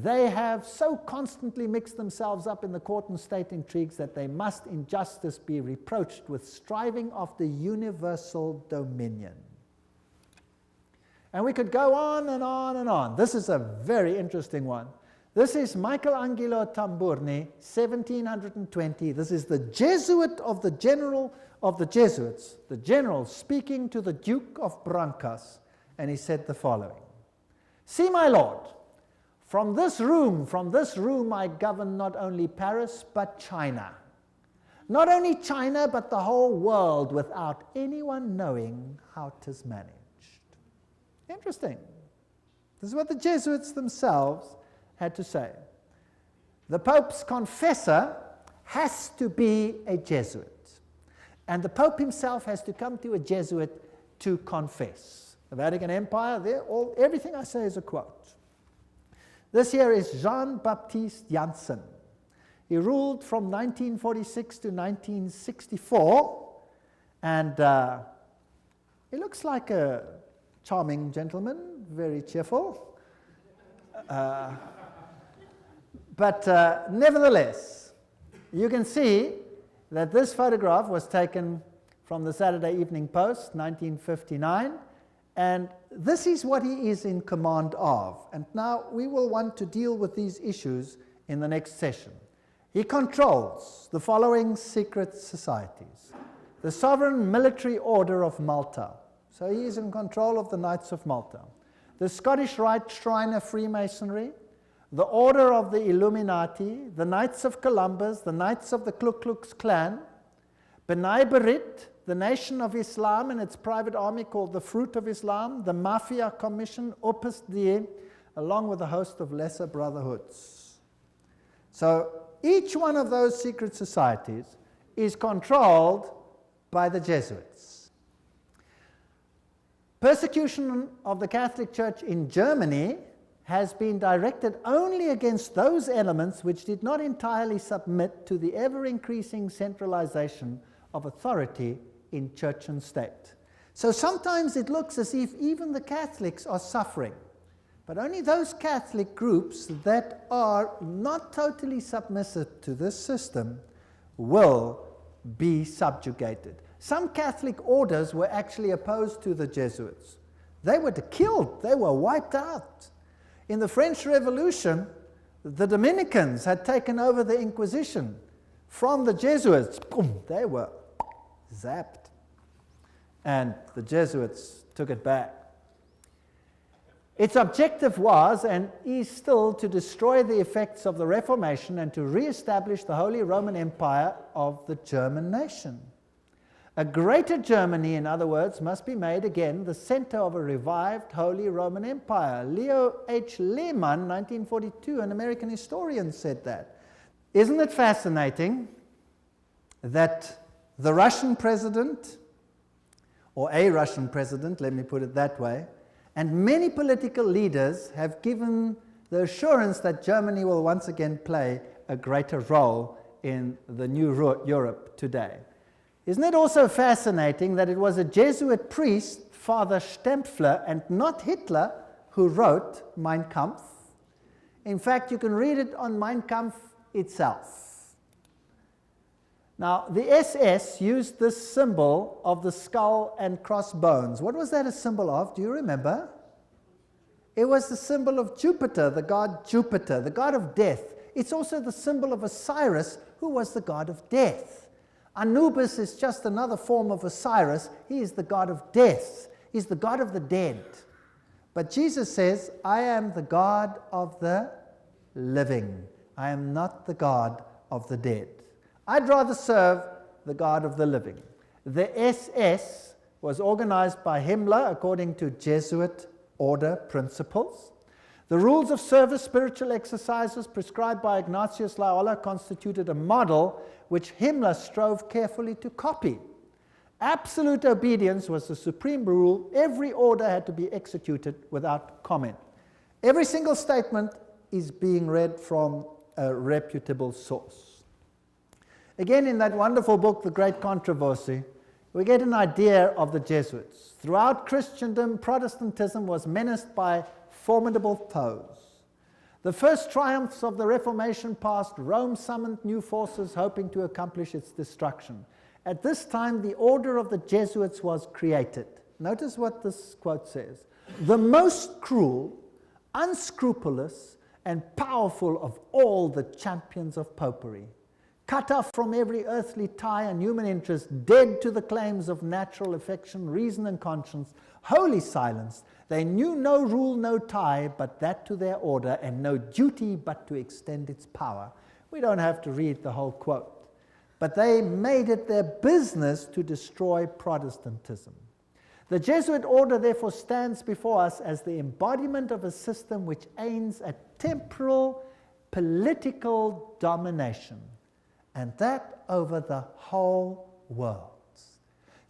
They have so constantly mixed themselves up in the court and state intrigues that they must in justice be reproached with striving after universal dominion. And we could go on and on and on. This is a very interesting one. This is Michelangelo Tamburni, 1720. This is the Jesuit of the general of the Jesuits, the general speaking to the Duke of Brancas, and he said the following: "See, my lord, from this room I govern not only Paris but China. Not only China but the whole world without anyone knowing how 'tis managed." Interesting. This is what the Jesuits themselves had to say. The Pope's confessor has to be a Jesuit. And the Pope himself has to come to a Jesuit to confess. The Vatican Empire, everything I say is a quote. This here is Jean-Baptiste Janssen. He ruled from 1946 to 1964, and he looks like a charming gentleman, very cheerful. But nevertheless, you can see that this photograph was taken from the Saturday Evening Post, 1959, and this is what he is in command of. And now we will want to deal with these issues in the next session. He controls the following secret societies: the Sovereign Military Order of Malta. So he is in control of the Knights of Malta. The Scottish Rite Shrine of Freemasonry, the Order of the Illuminati, the Knights of Columbus, the Knights of the Ku Klux Klan, B'nai B'rith, the Nation of Islam and its private army called the Fruit of Islam, the Mafia Commission, Opus Dei, along with a host of lesser brotherhoods. So each one of those secret societies is controlled by the Jesuits. Persecution of the Catholic Church in Germany has been directed only against those elements which did not entirely submit to the ever-increasing centralization of authority in church and state. So sometimes it looks as if even the Catholics are suffering, but only those Catholic groups that are not totally submissive to this system will be subjugated. Some Catholic orders were actually opposed to the Jesuits. They were killed, they were wiped out. In the French Revolution, the Dominicans had taken over the Inquisition from the Jesuits. Boom, they were zapped. And the Jesuits took it back. Its objective was, and is still, to destroy the effects of the Reformation and to re-establish the Holy Roman Empire of the German nation. A greater Germany, in other words, must be made again the center of a revived Holy Roman Empire. Leo H. Lehman, 1942, an American historian, said that. Isn't it fascinating that the Russian president, or a Russian president, let me put it that way, and many political leaders have given the assurance that Germany will once again play a greater role in the new Europe today? Isn't it also fascinating that it was a Jesuit priest, Father Stempfler, and not Hitler, who wrote Mein Kampf? In fact, you can read it on Mein Kampf itself. Now, the SS used this symbol of the skull and crossbones. What was that a symbol of? Do you remember? It was the symbol of Jupiter, the god Jupiter, the god of death. It's also the symbol of Osiris, who was the god of death. Anubis is just another form of Osiris. He is the god of death. He's the god of the dead. But Jesus says, I am the God of the living. I am not the God of the dead. I'd rather serve the God of the living. The SS was organized by Himmler according to Jesuit order principles. The rules of service, spiritual exercises prescribed by Ignatius Loyola constituted a model which Himmler strove carefully to copy. Absolute obedience was the supreme rule. Every order had to be executed without comment. Every single statement is being read from a reputable source. Again, in that wonderful book, The Great Controversy, we get an idea of the Jesuits. Throughout Christendom, Protestantism was menaced by formidable foes. The first triumphs of the Reformation passed, Rome summoned new forces hoping to accomplish its destruction. At this time, the order of the Jesuits was created. Notice what this quote says. The most cruel, unscrupulous, and powerful of all the champions of popery. Cut off from every earthly tie and human interest, dead to the claims of natural affection, reason, and conscience, wholly silenced, they knew no rule, no tie, but that to their order, and no duty but to extend its power. We don't have to read the whole quote. But they made it their business to destroy Protestantism. The Jesuit order therefore stands before us as the embodiment of a system which aims at temporal political domination, and that over the whole world.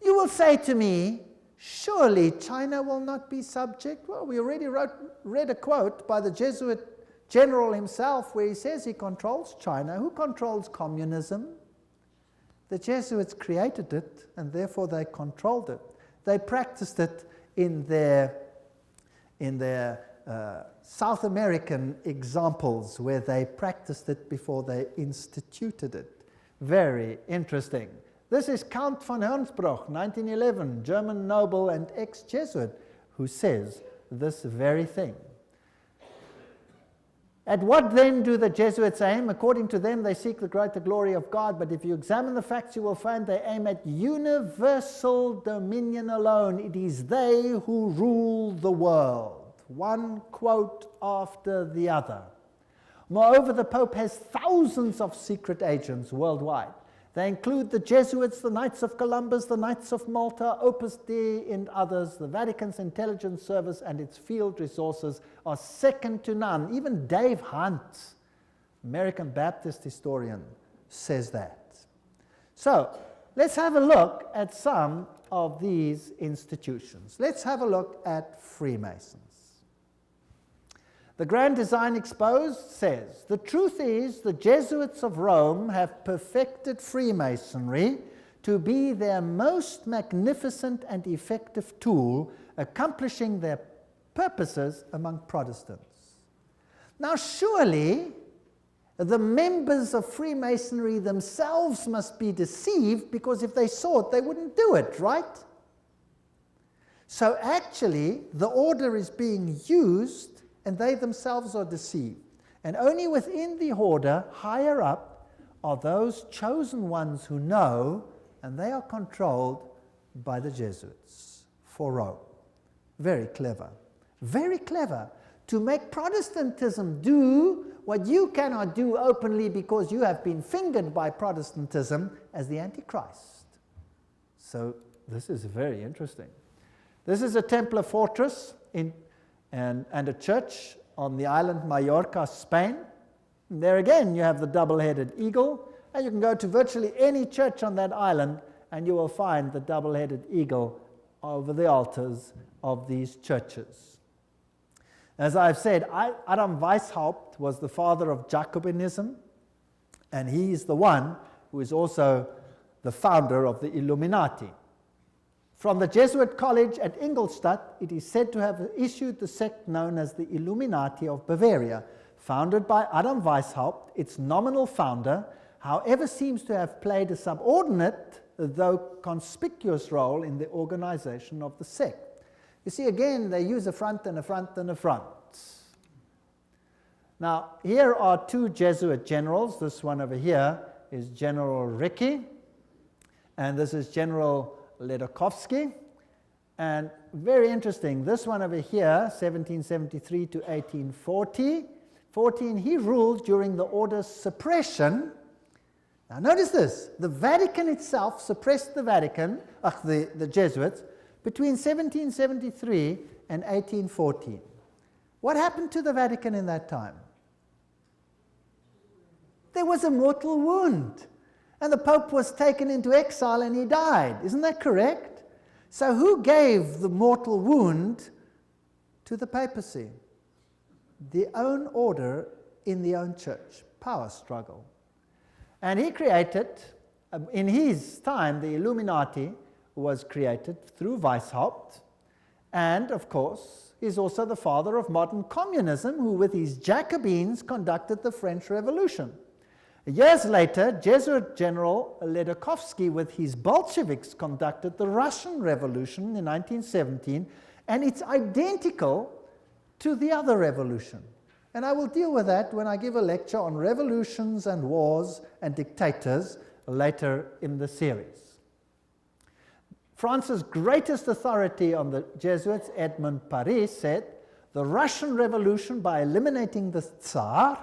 You will say to me, surely China will not be subject? Well, we already read a quote by the Jesuit general himself where he says he controls China. Who controls communism? The Jesuits created it, and therefore they controlled it. They practiced it in their South American examples where they practiced it before they instituted it. Very interesting. This is Count von Hernsbruch, 1911, German noble and ex-Jesuit, who says this very thing. At what then do the Jesuits aim? According to them, they seek the greater glory of God, but if you examine the facts, you will find they aim at universal dominion alone. It is they who rule the world. One quote after the other. Moreover, the Pope has thousands of secret agents worldwide. They include the Jesuits, the Knights of Columbus, the Knights of Malta, Opus Dei, and others. The Vatican's intelligence service and its field resources are second to none. Even Dave Hunt, American Baptist historian, says that. So, let's have a look at some of these institutions. Let's have a look at Freemasons. The Grand Design Exposed says, the truth is the Jesuits of Rome have perfected Freemasonry to be their most magnificent and effective tool, accomplishing their purposes among Protestants. Now surely the members of Freemasonry themselves must be deceived, because if they saw it, they wouldn't do it, right? So actually the order is being used and they themselves are deceived. And only within the order, higher up, are those chosen ones who know, and they are controlled by the Jesuits for Rome. Very clever. Very clever. To make Protestantism do what you cannot do openly because you have been fingered by Protestantism as the Antichrist. So this is very interesting. This is a Templar fortress and a church on the island Mallorca, Spain. And there again you have the double-headed eagle, and you can go to virtually any church on that island and you will find the double-headed eagle over the altars of these churches. As I've said, Adam Weishaupt was the father of Jacobinism, and he is the one who is also the founder of the Illuminati. From the Jesuit college at Ingolstadt, it is said to have issued the sect known as the Illuminati of Bavaria, founded by Adam Weishaupt. Its nominal founder, however, seems to have played a subordinate, though conspicuous, role in the organization of the sect. You see, again, they use a front and a front and a front. Now, here are two Jesuit generals. This one over here is General Ricci, and this is General Ledochowski. And very interesting, this one over here, 1773 to 1840, he ruled during the order's suppression. Now notice this, the Vatican itself suppressed the Jesuits between 1773 and 1814. What happened to the Vatican in that time? There was a mortal wound. And the Pope was taken into exile and he died. Isn't that correct? So who gave the mortal wound to the papacy? The own order in the own church. Power struggle. And he created, in his time, the Illuminati was created through Weishaupt. And, of course, is also the father of modern communism, who with his Jacobins conducted the French Revolution. Years later, Jesuit General Ledochowski with his Bolsheviks conducted the Russian Revolution in 1917, and it's identical to the other revolution. And I will deal with that when I give a lecture on revolutions and wars and dictators later in the series. France's greatest authority on the Jesuits, Edmond Paris, said, "The Russian Revolution, by eliminating the Tsar,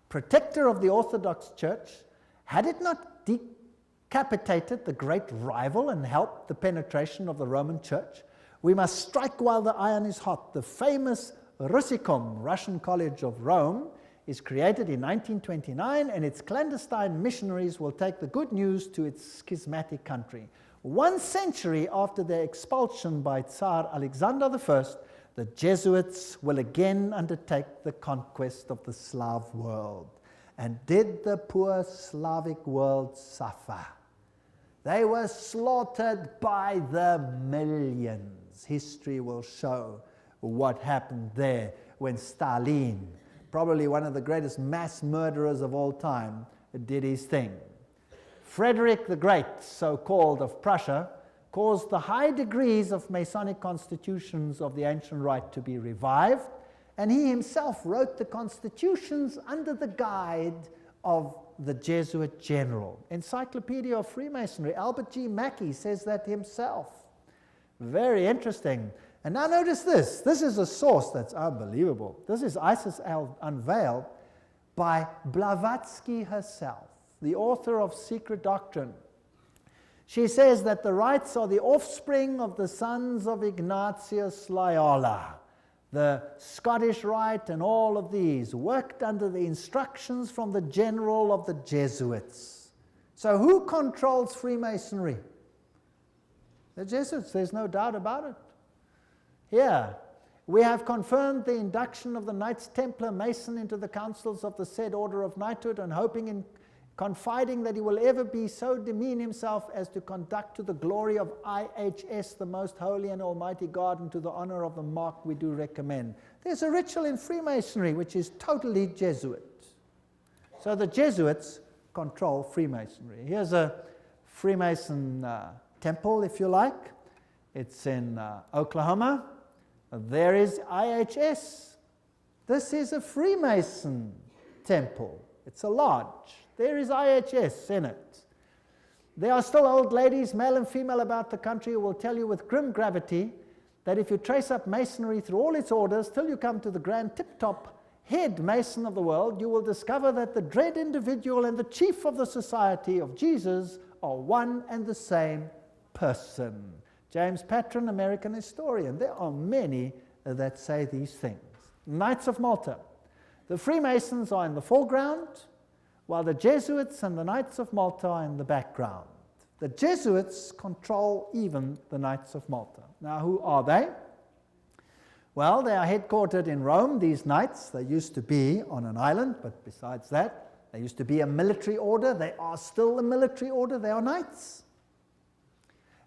protector of the Orthodox Church, had it not decapitated the great rival and helped the penetration of the Roman Church, we must strike while the iron is hot. The famous Russicum, Russian College of Rome, is created in 1929, and its clandestine missionaries will take the good news to its schismatic country. 1 century after their expulsion by Tsar Alexander I, the Jesuits will again undertake the conquest of the Slav world." And did the poor Slavic world suffer? They were slaughtered by the millions. History will show what happened there when Stalin, probably one of the greatest mass murderers of all time, did his thing. Frederick the Great, so-called, of Prussia, caused the high degrees of Masonic constitutions of the ancient rite to be revived, and he himself wrote the constitutions under the guide of the Jesuit general. Encyclopedia of Freemasonry, Albert G. Mackey says that himself. Very interesting. And now notice this. This is a source that's unbelievable. This is Isis Unveiled by Blavatsky herself, the author of Secret Doctrine. She says that the rites are the offspring of the sons of Ignatius Loyola. The Scottish Rite and all of these worked under the instructions from the general of the Jesuits. So who controls Freemasonry? The Jesuits, there's no doubt about it. Here, we have confirmed the induction of the Knights Templar Mason into the councils of the said order of knighthood, and hoping and confiding that he will ever be so demean himself as to conduct to the glory of IHS, the most holy and almighty God, and to the honor of the mark we do recommend. There's a ritual in Freemasonry which is totally Jesuit. So the Jesuits control Freemasonry. Here's a Freemason temple, if you like. It's in Oklahoma. There is IHS. This is a Freemason temple. It's a lodge. There is IHS in it. There are still old ladies, male and female, about the country who will tell you with grim gravity that if you trace up Masonry through all its orders till you come to the grand tip-top head Mason of the world, you will discover that the dread individual and the chief of the Society of Jesus are one and the same person. James Patron, American historian. There are many that say these things. Knights of Malta. The Freemasons are in the foreground, while the Jesuits and the Knights of Malta are in the background. The Jesuits control even the Knights of Malta. Now, who are they? Well, they are headquartered in Rome, these knights. They used to be on an island, but besides that, they used to be a military order. They are still a military order. They are knights.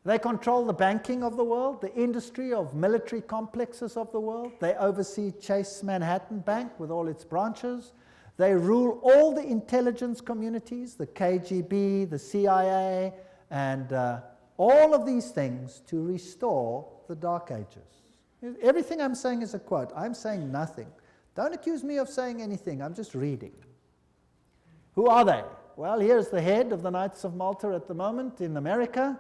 They control the banking of the world, the industry of military complexes of the world. They oversee Chase Manhattan Bank with all its branches. They rule all the intelligence communities, the KGB, the CIA, and all of these things to restore the Dark Ages. Everything I'm saying is a quote. I'm saying nothing. Don't accuse me of saying anything. I'm just reading. Who are they? Well, here's the head of the Knights of Malta at the moment in America.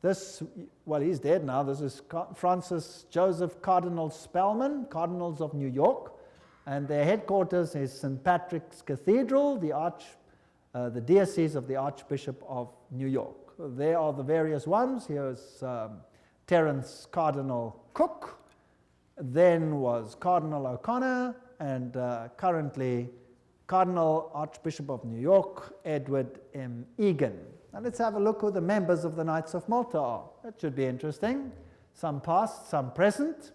This, well, he's dead now. This is Francis Joseph Cardinal Spellman, Cardinals of New York. And their headquarters is St. Patrick's Cathedral, the diocese of the Archbishop of New York. There are the various ones. Here's Terence Cardinal Cook. Then was Cardinal O'Connor, and currently Cardinal Archbishop of New York, Edward M. Egan. Now let's have a look who the members of the Knights of Malta are. That should be interesting. Some past, some present.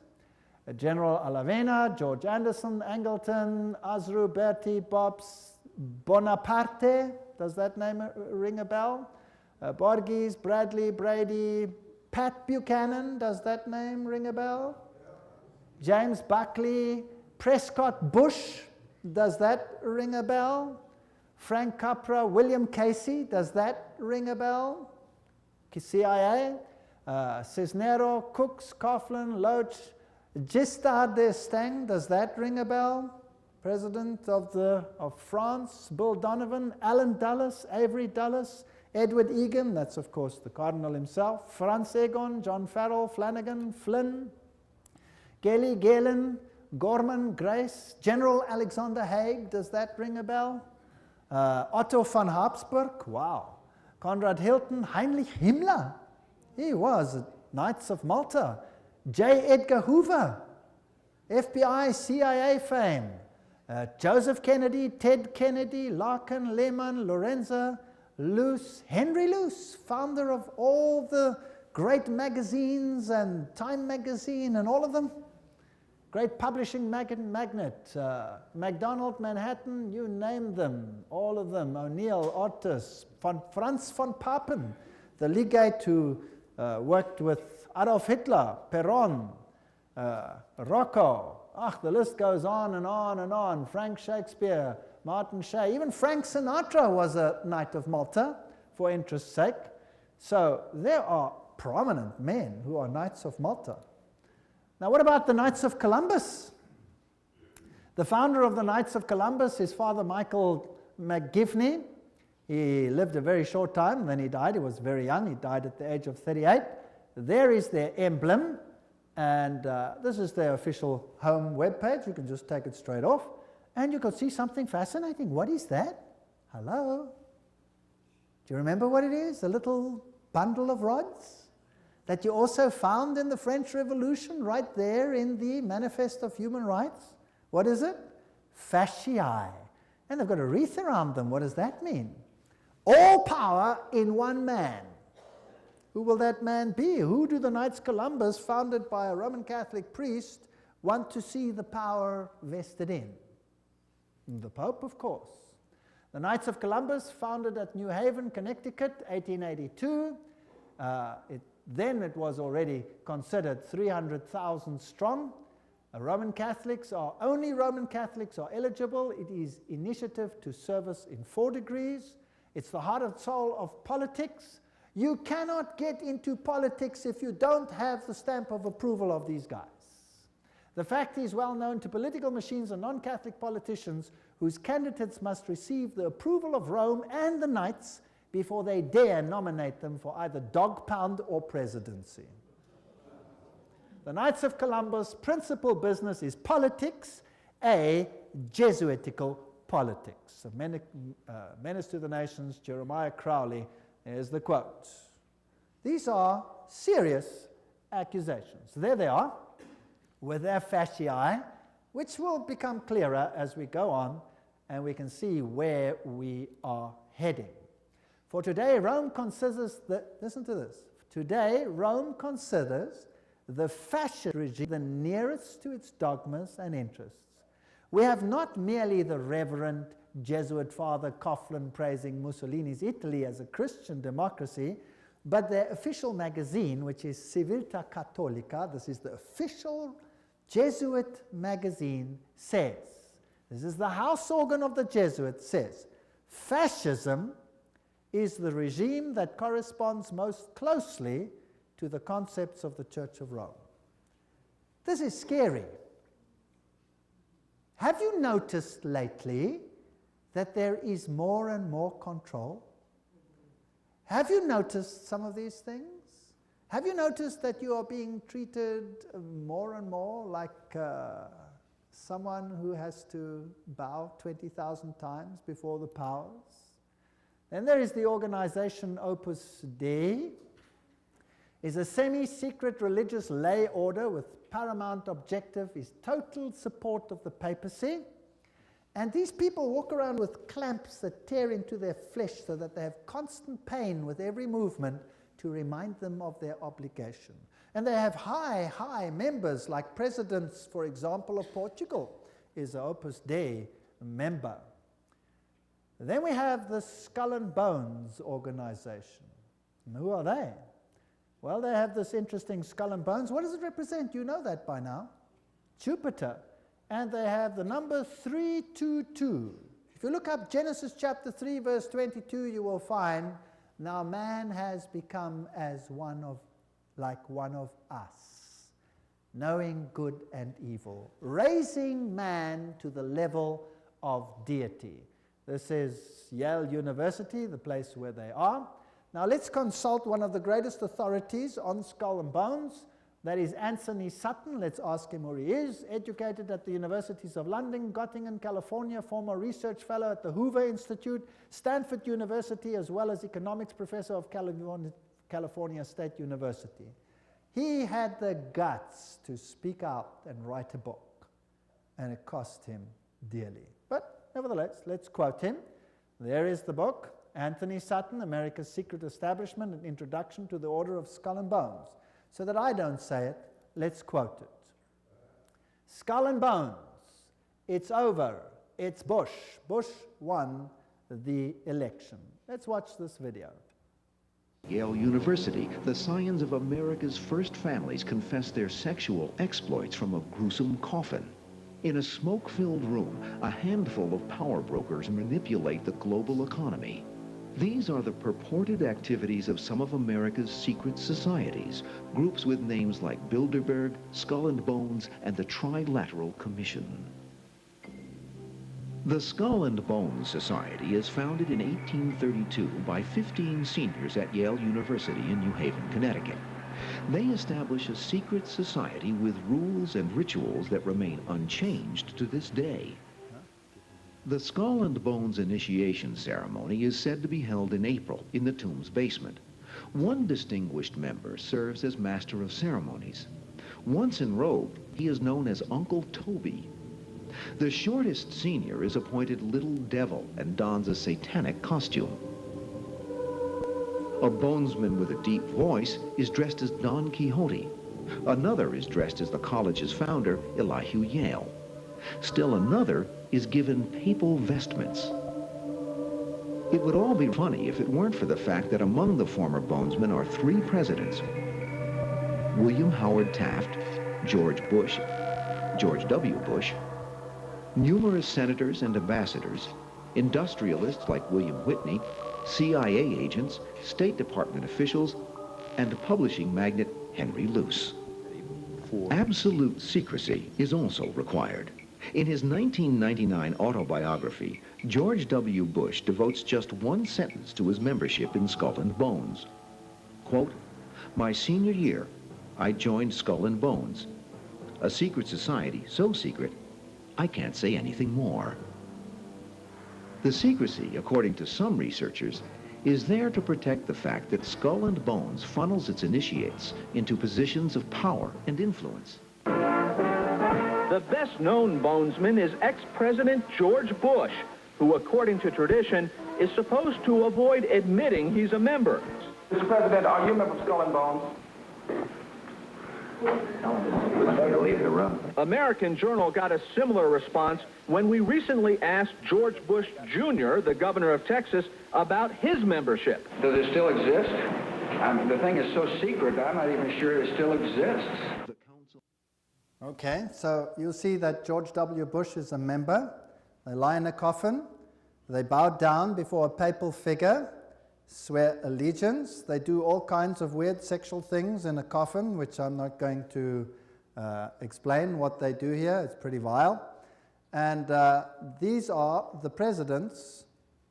General Alavena, George Anderson, Angleton, Azru, Bertie, Bobs, Bonaparte. Does that name ring a bell? Borges, Bradley, Brady, Pat Buchanan. Does that name ring a bell? James Buckley, Prescott Bush, does that ring a bell? Frank Capra, William Casey, does that ring a bell? CIA, Cisnero, Cooks, Coughlin, Loach, Giscard d'Estaing, does that ring a bell? President of France, Bill Donovan, Alan Dulles, Avery Dulles, Edward Egan, that's of course the Cardinal himself, Franz Egon, John Farrell, Flanagan, Flynn, Gelly, Galen, Gorman, Grace, General Alexander Haig, does that ring a bell? Otto von Habsburg, wow. Conrad Hilton, Heinrich Himmler, he was at Knights of Malta. J. Edgar Hoover, FBI, CIA fame. Joseph Kennedy, Ted Kennedy, Larkin, Lehman, Lorenzo, Luce, Henry Luce, founder of all the great magazines and Time magazine and all of them. Great publishing magnate, MacDonald, Manhattan, you name them, all of them. O'Neill, Otis, Franz von Papen, the legate who worked with Adolf Hitler, Perón, Rocco. The list goes on and on and on. Frank Shakespeare, Martin Shea, even Frank Sinatra was a Knight of Malta for interest's sake. So there are prominent men who are Knights of Malta. Now what about the Knights of Columbus? The founder of the Knights of Columbus is Father Michael McGivney. He lived a very short time, then he died. He was very young. He died at the age of 38. There is their emblem, and this is their official home webpage. You can just take it straight off, and you can see something fascinating. What is that? Hello? Do you remember what it is? A little bundle of rods that you also found in the French Revolution right there in the Manifest of Human Rights. What is it? Fasciae. And they've got a wreath around them. What does that mean? All power in one man. Who will that man be? Who do the Knights Columbus, founded by a Roman Catholic priest, want to see the power vested in? The Pope, of course. The Knights of Columbus, founded at New Haven, Connecticut, 1882. Then it was already considered 300,000 strong. Only Roman Catholics are eligible. It is initiative to service in 4 degrees. It's the heart and soul of politics. You cannot get into politics if you don't have the stamp of approval of these guys. The fact is well known to political machines and non-Catholic politicians whose candidates must receive the approval of Rome and the Knights before they dare nominate them for either dog pound or presidency. The Knights of Columbus' principal business is politics, a Jesuitical politics. A menace to the nations, Jeremiah Crowley, is the quote. These are serious accusations. There they are, with their fasciae, which will become clearer as we go on, and we can see where we are heading. For today, Rome considers listen to this. Today, Rome considers the fascist regime the nearest to its dogmas and interests. We have not merely the Reverend Jesuit Father Coughlin praising Mussolini's Italy as a Christian democracy, but their official magazine, which is Civiltà Cattolica, this is the official Jesuit magazine, says, this is the house organ of the Jesuits, says, fascism is the regime that corresponds most closely to the concepts of the Church of Rome. This is scary. Have you noticed lately that there is more and more control? Have you noticed some of these things? Have you noticed that you are being treated more and more like someone who has to bow 20,000 times before the powers? Then there is the organization Opus Dei. Is a semi-secret religious lay order with paramount objective is total support of the papacy. And these people walk around with clamps that tear into their flesh so that they have constant pain with every movement to remind them of their obligation. And they have high members, like presidents, for example, of Portugal is an Opus Dei member. Then we have the Skull and Bones organization. And who are they? Well, they have this interesting skull and bones. What does it represent? You know that by now. Jupiter, and they have the number 322. If you look up Genesis chapter 3 verse 22, you will find, now man has become as like one of us, knowing good and evil, raising man to the level of deity. This is Yale University, the place where they are. Now let's consult one of the greatest authorities on skull and bones. That is Anthony Sutton. Let's ask him who he is. Educated at the Universities of London, Göttingen, California, former research fellow at the Hoover Institute, Stanford University, as well as economics professor of California State University. He had the guts to speak out and write a book, and it cost him dearly. But nevertheless, let's quote him. There is the book, Anthony Sutton, America's Secret Establishment, an Introduction to the Order of Skull and Bones. So that I don't say it, let's quote it. Skull and Bones, it's over, it's Bush. Bush won the election. Let's watch this video. Yale University, the scions of America's first families confess their sexual exploits from a gruesome coffin. In a smoke-filled room, a handful of power brokers manipulate the global economy. These are the purported activities of some of America's secret societies, groups with names like Bilderberg, Skull and Bones, and the Trilateral Commission. The Skull and Bones Society is founded in 1832 by 15 seniors at Yale University in New Haven, Connecticut. They establish a secret society with rules and rituals that remain unchanged to this day. The Skull and Bones initiation ceremony is said to be held in April in the tomb's basement. One distinguished member serves as master of ceremonies. Once enrobed, he is known as Uncle Toby. The shortest senior is appointed Little Devil and dons a satanic costume. A bonesman with a deep voice is dressed as Don Quixote. Another is dressed as the college's founder, Elihu Yale. Still another is given papal vestments. It would all be funny if it weren't for the fact that among the former bonesmen are 3 presidents: William Howard Taft, George Bush, George W. Bush, numerous senators and ambassadors, industrialists like William Whitney, CIA agents, State Department officials, and publishing magnate Henry Luce. Absolute secrecy is also required. In his 1999 autobiography, George W. Bush devotes just one sentence to his membership in Skull and Bones. Quote, "My senior year, I joined Skull and Bones, a secret society so secret, I can't say anything more." The secrecy, according to some researchers, is there to protect the fact that Skull and Bones funnels its initiates into positions of power and influence. The best-known bonesman is ex-President George Bush, who, according to tradition, is supposed to avoid admitting he's a member. Mr. President, are you a member of Skull and Bones? Leave the room. American Journal got a similar response when we recently asked George Bush Jr., the governor of Texas, about his membership. Does it still exist? The thing is so secret, I'm not even sure it still exists. Okay, so you'll see that George W. Bush is a member. They lie in a coffin. They bow down before a papal figure, swear allegiance. They do all kinds of weird sexual things in a coffin, which I'm not going to explain what they do here. It's pretty vile. And these are the presidents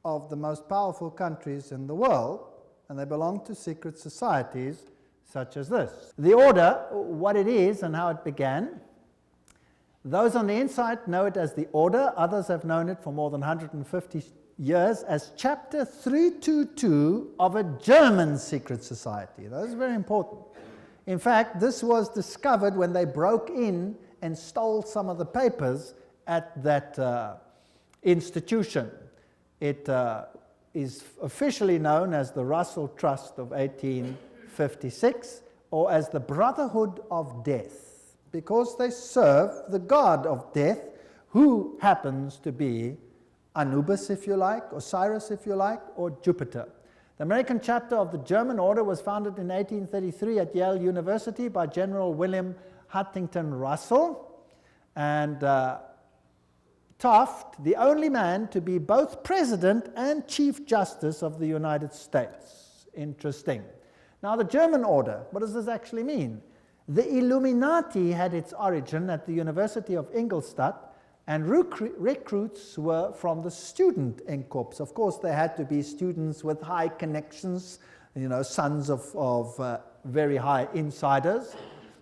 of the most powerful countries in the world, and they belong to secret societies such as this. The order, what it is and how it began. Those on the inside know it as the order. Others have known it for more than 150 years as Chapter 322 of a German secret society. That is very important. In fact, this was discovered when they broke in and stole some of the papers at that institution. It is officially known as the Russell Trust of 1856, or as the Brotherhood of Death, because they serve the god of death, who happens to be Anubis, if you like, Osiris, if you like, or Jupiter. The American chapter of the German order was founded in 1833 at Yale University by General William Huntington Russell. And Taft, the only man to be both President and Chief Justice of the United States. Interesting. Now, the German order, what does this actually mean? The Illuminati had its origin at the University of Ingolstadt, and recruits were from the student Inkorps. Of course, they had to be students with high connections, you know, sons of very high insiders.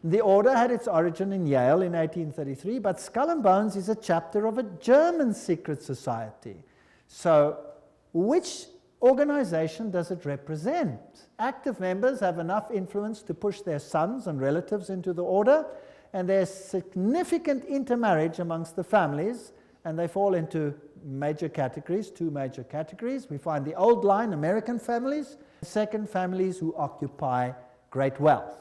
The order had its origin in Yale in 1833, but Skull and Bones is a chapter of a German secret society. So, which organization does it represent? Active members have enough influence to push their sons and relatives into the order, and there's significant intermarriage amongst the families, and they fall into major categories, two major categories. We find the old line, American families, second, families who occupy great wealth.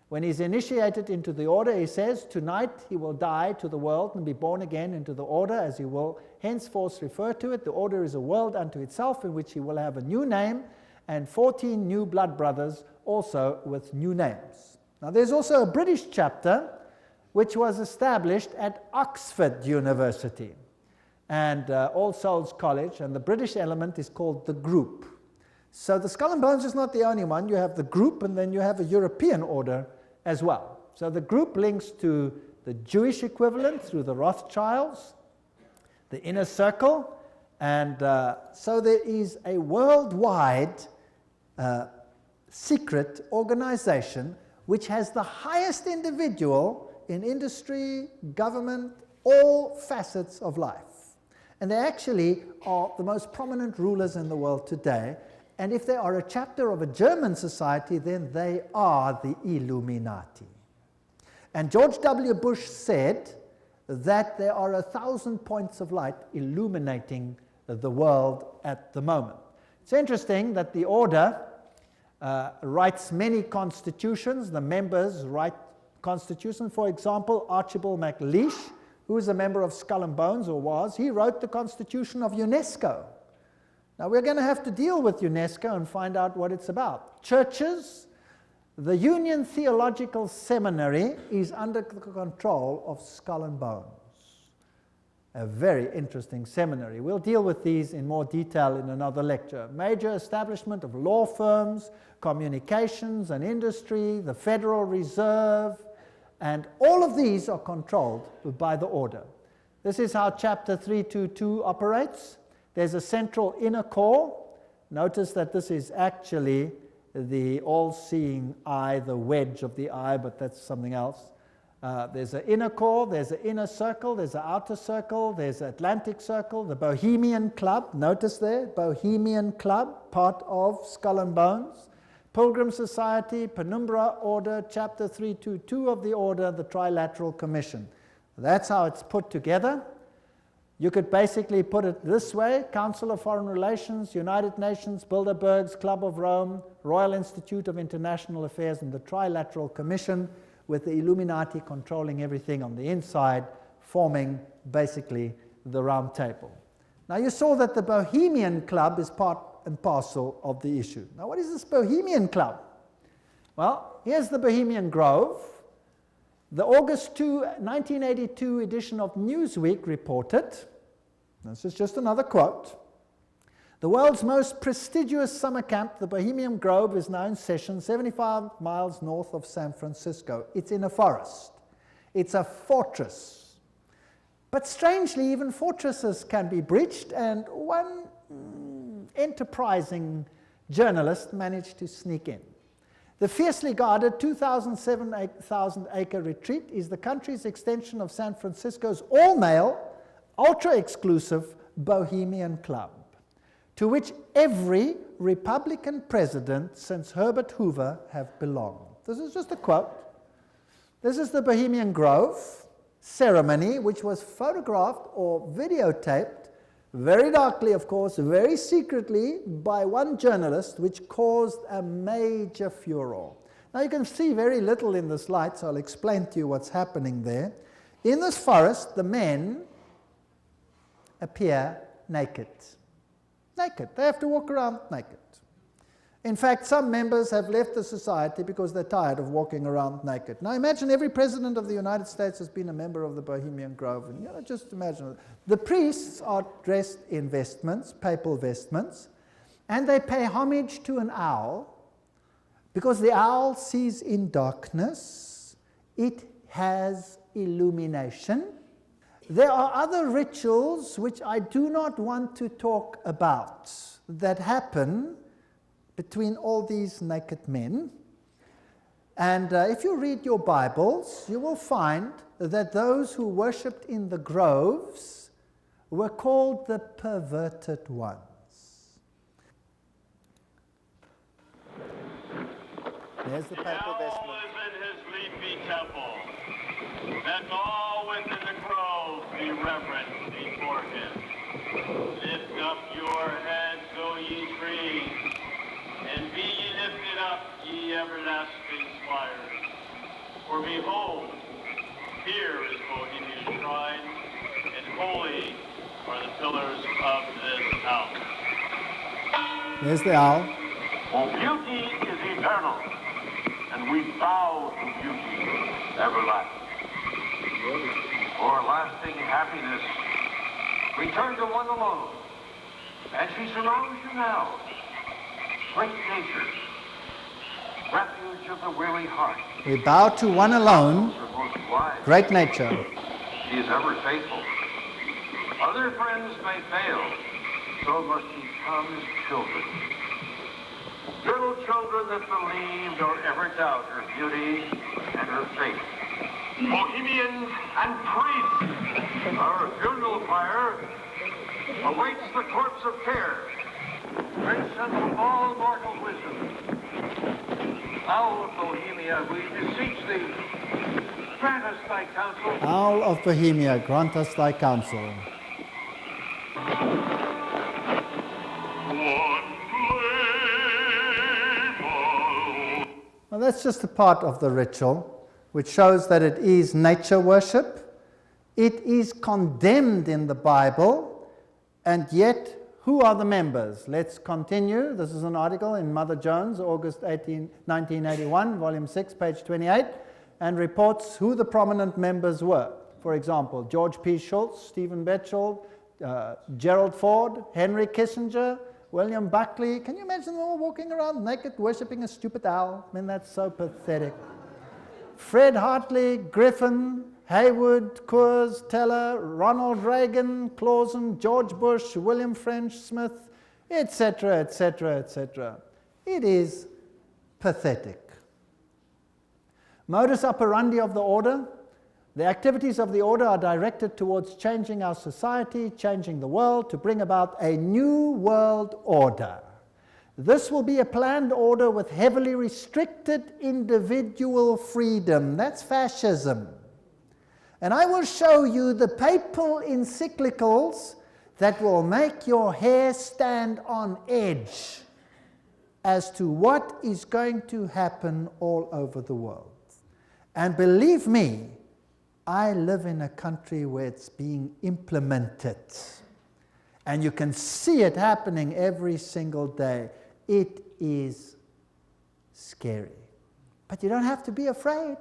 When he's initiated into the order, he says, tonight he will die to the world and be born again into the order, as he will henceforth refer to it. The order is a world unto itself, in which he will have a new name, and 14 new blood brothers also with new names. Now, there's also a British chapter which was established at Oxford University and All Souls College, and the British element is called the Group. So the Skull and Bones is not the only one. You have the Group, and then you have a European order as well. So the Group links to the Jewish equivalent through the Rothschilds, the Inner Circle, and so there is a worldwide secret organization which has the highest individual in industry, government, all facets of life. And they actually are the most prominent rulers in the world today. And if they are a chapter of a German society, then they are the Illuminati. And George W. Bush said that there are 1,000 points of light illuminating the world at the moment. It's interesting that the order writes many constitutions. The members write constitutions. For example, Archibald MacLeish, who is a member of Skull and Bones, or was, he wrote the Constitution of UNESCO. Now, we're going to have to deal with UNESCO and find out what it's about. Churches, the Union Theological Seminary is under the control of Skull and Bones. A very interesting seminary. We'll deal with these in more detail in another lecture. Major establishment of law firms, communications and industry, the Federal Reserve, and all of these are controlled by the order. This is how Chapter 322 operates. There's a central inner core. Notice that this is actually the all-seeing eye, the wedge of the eye, but that's something else. There's an inner core, there's an inner circle, there's an outer circle, there's an Atlantic Circle, the Bohemian Club, notice there, Bohemian Club, part of Skull and Bones, Pilgrim Society, Penumbra Order, Chapter 322 of the Order, the Trilateral Commission. That's how it's put together. You could basically put it this way: Council of Foreign Relations, United Nations, Bilderberg's Club of Rome, Royal Institute of International Affairs, and the Trilateral Commission, with the Illuminati controlling everything on the inside, forming basically the round table. Now, you saw that the Bohemian Club is part and parcel of the issue. Now, what is this Bohemian Club? Well, here's the Bohemian Grove. The August 2, 1982 edition of Newsweek reported, this is just another quote, the world's most prestigious summer camp, the Bohemian Grove, is now in session 75 miles north of San Francisco. It's in a forest. It's a fortress. But strangely, even fortresses can be breached, and one enterprising journalist managed to sneak in. The fiercely guarded 2,000-acre retreat is the country's extension of San Francisco's all-male, ultra-exclusive Bohemian Club, to which every Republican president since Herbert Hoover have belonged. This is just a quote. This is the Bohemian Grove ceremony, which was photographed or videotaped, very darkly, of course, very secretly, by one journalist, which caused a major furor. Now, you can see very little in this light, so I'll explain to you what's happening there. In this forest, the men appear naked. Naked. They have to walk around naked. In fact, some members have left the society because they're tired of walking around naked. Now imagine every president of the United States has been a member of the Bohemian Grove. And just imagine. The priests are dressed in vestments, papal vestments, and they pay homage to an owl because the owl sees in darkness. It has illumination. There are other rituals which I do not want to talk about that happen between all these naked men. And if you read your Bibles, you will find that those who worshipped in the groves were called the perverted ones. There's the papal vestment. Is in his leafy temple. Let all within the grove be reverent before him. Lift up your heads, O ye trees, and be ye lifted up, ye everlasting spires. For behold, here is Bohemia's shrine, and holy are the pillars of this house. There's the owl. For beauty is eternal, and we bow to beauty everlasting. For lasting happiness, return to one alone, and she surrounds you now. Great nature, refuge of the weary heart. We bow to one alone, Her most wise. great nature. She is ever faithful. Other friends may fail, so must ye come as children. Little children that believe nor ever doubt her beauty and her faith. Bohemians and priests, our funeral pyre awaits the corpse of care. Grandson of all mortal wisdom. Owl of Bohemia, we beseech thee, grant us thy counsel. Owl of Bohemia, grant us thy counsel. Well, that's just a part of the ritual, which shows that it is nature worship. It is condemned in the Bible, and yet, who are the members? Let's continue. This is an article in Mother Jones, August 1981, volume 6, page 28, and reports who the prominent members were. For example, George P. Schultz, Stephen Batchelor, Gerald Ford, Henry Kissinger, William Buckley. Can you imagine them all walking around naked, worshipping a stupid owl? I mean, that's so pathetic. Fred Hartley, Griffin, Haywood, Coors, Teller, Ronald Reagan, Clausen, George Bush, William French Smith, etc., etc., etc. It is pathetic. Modus operandi of the order. The activities of the order are directed towards changing our society, changing the world, to bring about a new world order. This will be a planned order with heavily restricted individual freedom. That's fascism. And I will show you the papal encyclicals that will make your hair stand on edge as to what is going to happen all over the world. And believe me, I live in a country where it's being implemented. And you can see it happening every single day. It is scary. But you don't have to be afraid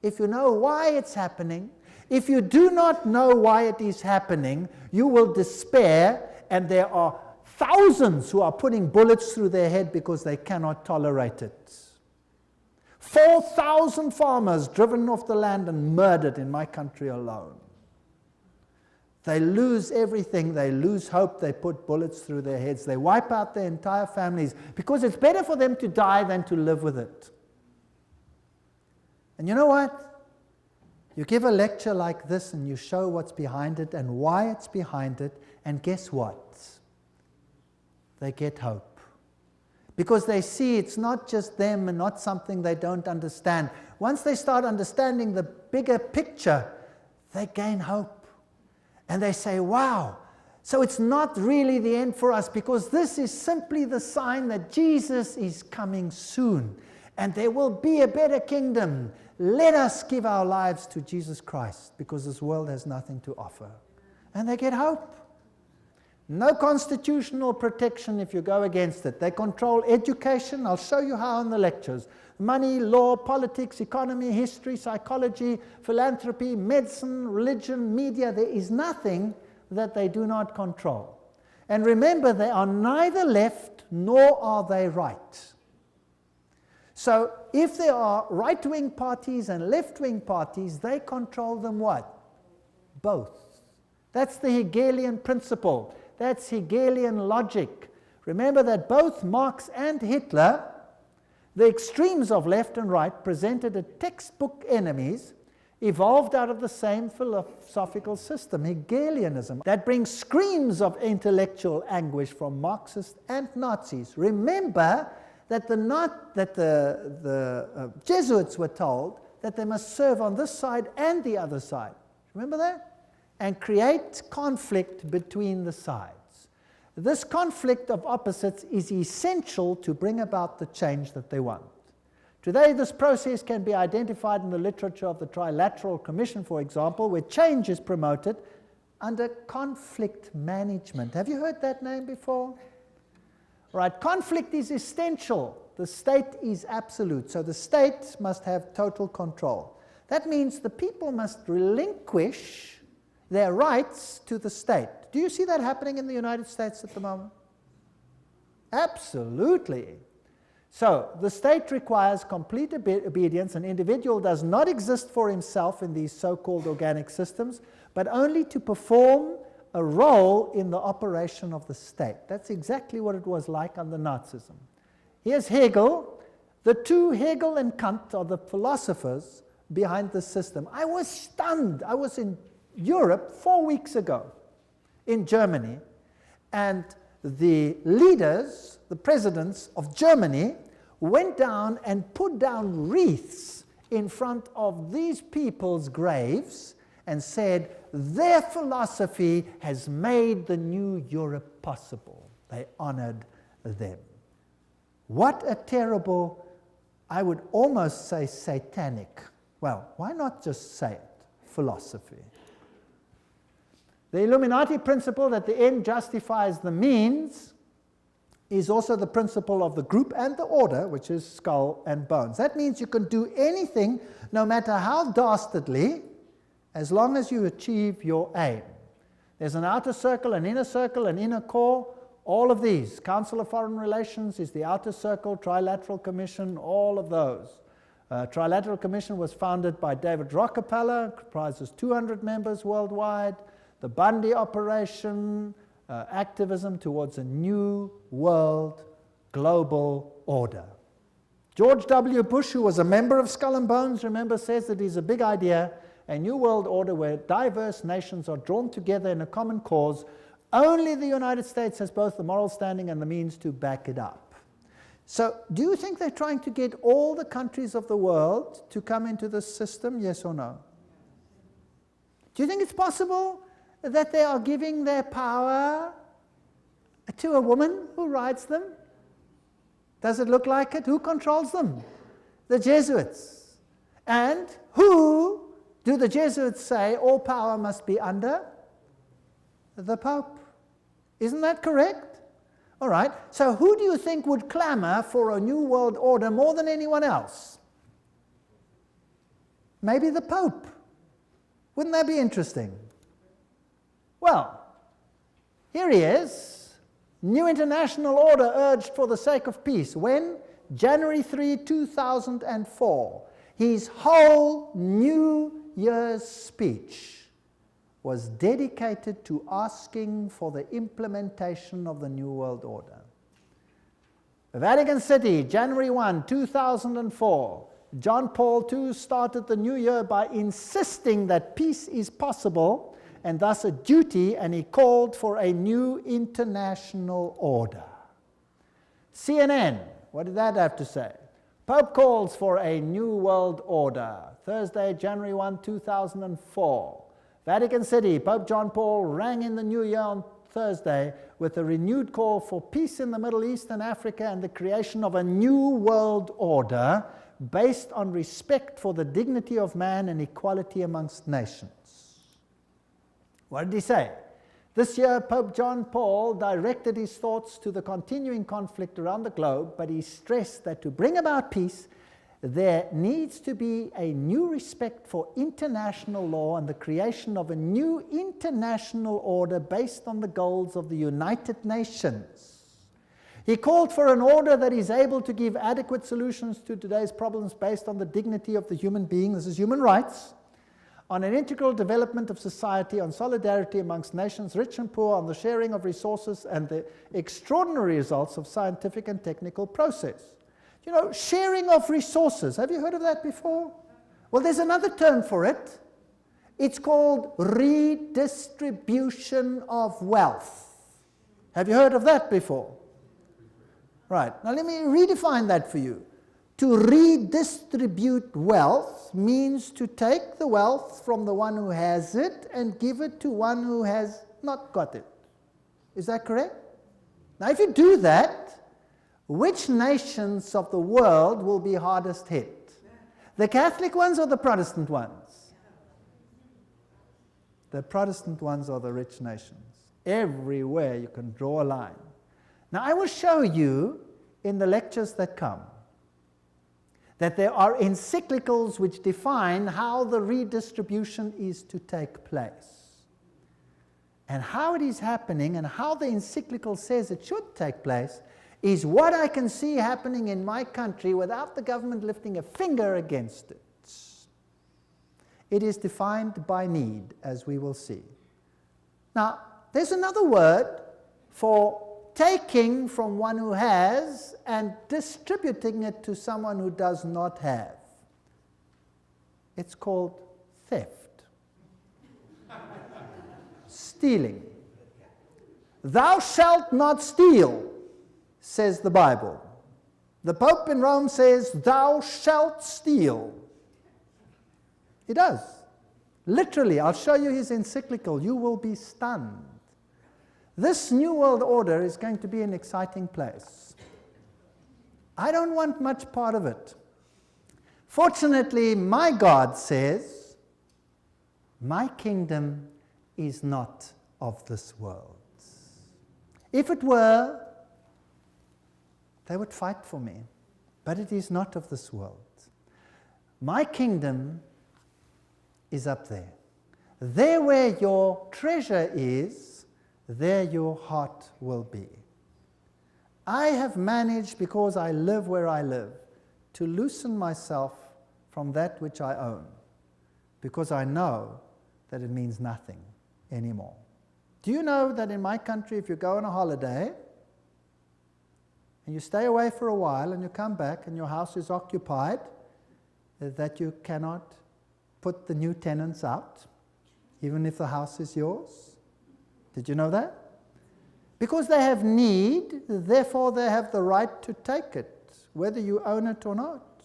if you know why it's happening. If you do not know why it is happening, you will despair, and there are thousands who are putting bullets through their head because they cannot tolerate it. 4,000 farmers driven off the land and murdered in my country alone. They lose everything, they lose hope, they put bullets through their heads, they wipe out their entire families because it's better for them to die than to live with it. And you know what? You give a lecture like this and you show what's behind it and why it's behind it, and guess what? They get hope. Because they see it's not just them and not something they don't understand. Once they start understanding the bigger picture, they gain hope. And they say, wow, so it's not really the end for us, because this is simply the sign that Jesus is coming soon. And there will be a better kingdom. Let us give our lives to Jesus Christ, because this world has nothing to offer. And they get hope. No constitutional protection if you go against it. They control education. I'll show you how in the lectures. Money, law, politics, economy, history, psychology, philanthropy, medicine, religion, media. There is nothing that they do not control. And remember, they are neither left nor are they right. So if there are right-wing parties and left-wing parties, they control them what? Both. That's the Hegelian principle. That's Hegelian logic. Remember that both Marx and Hitler, the extremes of left and right, presented as textbook enemies, evolved out of the same philosophical system, Hegelianism, that brings screams of intellectual anguish from Marxists and Nazis. Remember that the Jesuits were told that they must serve on this side and the other side. Remember that? And create conflict between the sides. This conflict of opposites is essential to bring about the change that they want. Today, this process can be identified in the literature of the Trilateral Commission, for example, where change is promoted under conflict management. Have you heard that name before? Right, conflict is essential. The state is absolute, so the state must have total control. That means the people must relinquish their rights to the state. Do you see that happening in the United States at the moment? Absolutely. So, the state requires complete obedience. An individual does not exist for himself in these so-called organic systems, but only to perform a role in the operation of the state. That's exactly what it was like under Nazism. Here's Hegel. The two, Hegel and Kant, are the philosophers behind the system. I was stunned. I was in Europe 4 weeks ago, in Germany, and the leaders, the presidents of Germany, went down and put down wreaths in front of these people's graves and said, their philosophy has made the new Europe possible. They honored them. What a terrible, I would almost say satanic, well, why not just say it, philosophy. The Illuminati principle that the end justifies the means is also the principle of the group and the order, which is skull and bones. That means you can do anything, no matter how dastardly, as long as you achieve your aim. There's an outer circle, an inner core, all of these. Council of Foreign Relations is the outer circle, Trilateral Commission, all of those. Trilateral Commission was founded by David Rockefeller, comprises 200 members worldwide. The Bundy operation, activism towards a new world global order. George W. Bush, who was a member of Skull and Bones, remember, says that it's a big idea, a new world order where diverse nations are drawn together in a common cause. Only the United States has both the moral standing and the means to back it up. So, do you think they're trying to get all the countries of the world to come into this system, yes or no? Do you think it's possible that they are giving their power to a woman who rides them? Does it look like it? Who controls them? The Jesuits. And who do the Jesuits say all power must be under? The Pope. Isn't that correct? All right. So who do you think would clamor for a new world order more than anyone else? Maybe the Pope. Wouldn't that be interesting? Well, here he is. New international order urged for the sake of peace. When? January 3, 2004. His whole New Year's speech was dedicated to asking for the implementation of the New World Order. Vatican City, January 1, 2004. John Paul II started the new year by insisting that peace is possible and thus a duty, and he called for a new international order. CNN, what did that have to say? Pope calls for a new world order. Thursday, January 1, 2004. Vatican City, Pope John Paul rang in the new year on Thursday with a renewed call for peace in the Middle East and Africa and the creation of a new world order based on respect for the dignity of man and equality amongst nations. What did he say? This year, Pope John Paul directed his thoughts to the continuing conflict around the globe, but he stressed that to bring about peace, there needs to be a new respect for international law and the creation of a new international order based on the goals of the United Nations. He called for an order that is able to give adequate solutions to today's problems based on the dignity of the human being, this is human rights, on an integral development of society, on solidarity amongst nations, rich and poor, on the sharing of resources, and the extraordinary results of scientific and technical process. You know, sharing of resources. Have you heard of that before? Well, there's another term for it. It's called redistribution of wealth. Have you heard of that before? Right. Now let me redefine that for you. To redistribute wealth means to take the wealth from the one who has it and give it to one who has not got it. Is that correct? Now if you do that, which nations of the world will be hardest hit? The Catholic ones or the Protestant ones? The Protestant ones are the rich nations. Everywhere you can draw a line. Now I will show you in the lectures that come that there are encyclicals which define how the redistribution is to take place. And how it is happening and how the encyclical says it should take place is what I can see happening in my country without the government lifting a finger against it. It is defined by need, as we will see. Now, there's another word for taking from one who has and distributing it to someone who does not have. It's called theft. Stealing. Thou shalt not steal, says the Bible. The Pope in Rome says, thou shalt steal. He does. Literally, I'll show you his encyclical. You will be stunned. This New World Order is going to be an exciting place. I don't want much part of it. Fortunately, my God says, my kingdom is not of this world. If it were, they would fight for me. But it is not of this world. My kingdom is up there. There where your treasure is, there your heart will be. I have managed, because I live where I live, to loosen myself from that which I own, because I know that it means nothing anymore. Do you know that in my country, if you go on a holiday, and you stay away for a while, and you come back, and your house is occupied, that you cannot put the new tenants out, even if the house is yours? Did you know that? Because they have need, therefore they have the right to take it, whether you own it or not.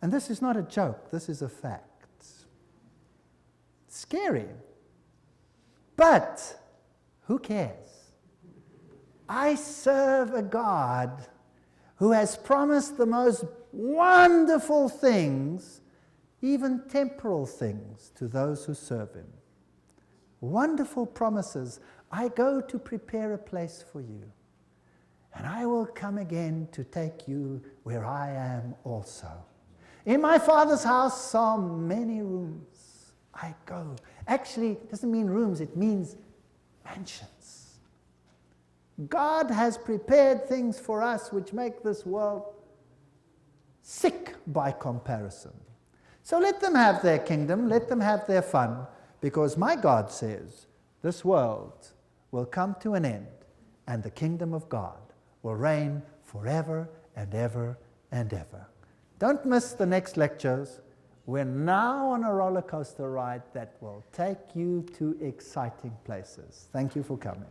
And this is not a joke, this is a fact. Scary. But who cares? I serve a God who has promised the most wonderful things, even temporal things, to those who serve him. Wonderful promises. I go to prepare a place for you, and I will come again to take you where I am also. In my Father's house are many rooms. I go. Actually, it doesn't mean rooms, it means mansions. God has prepared things for us which make this world sick by comparison. So let them have their kingdom, let them have their fun, because my God says this world will come to an end and the kingdom of God will reign forever and ever and ever. Don't miss the next lectures. We're now on a roller coaster ride that will take you to exciting places. Thank you for coming.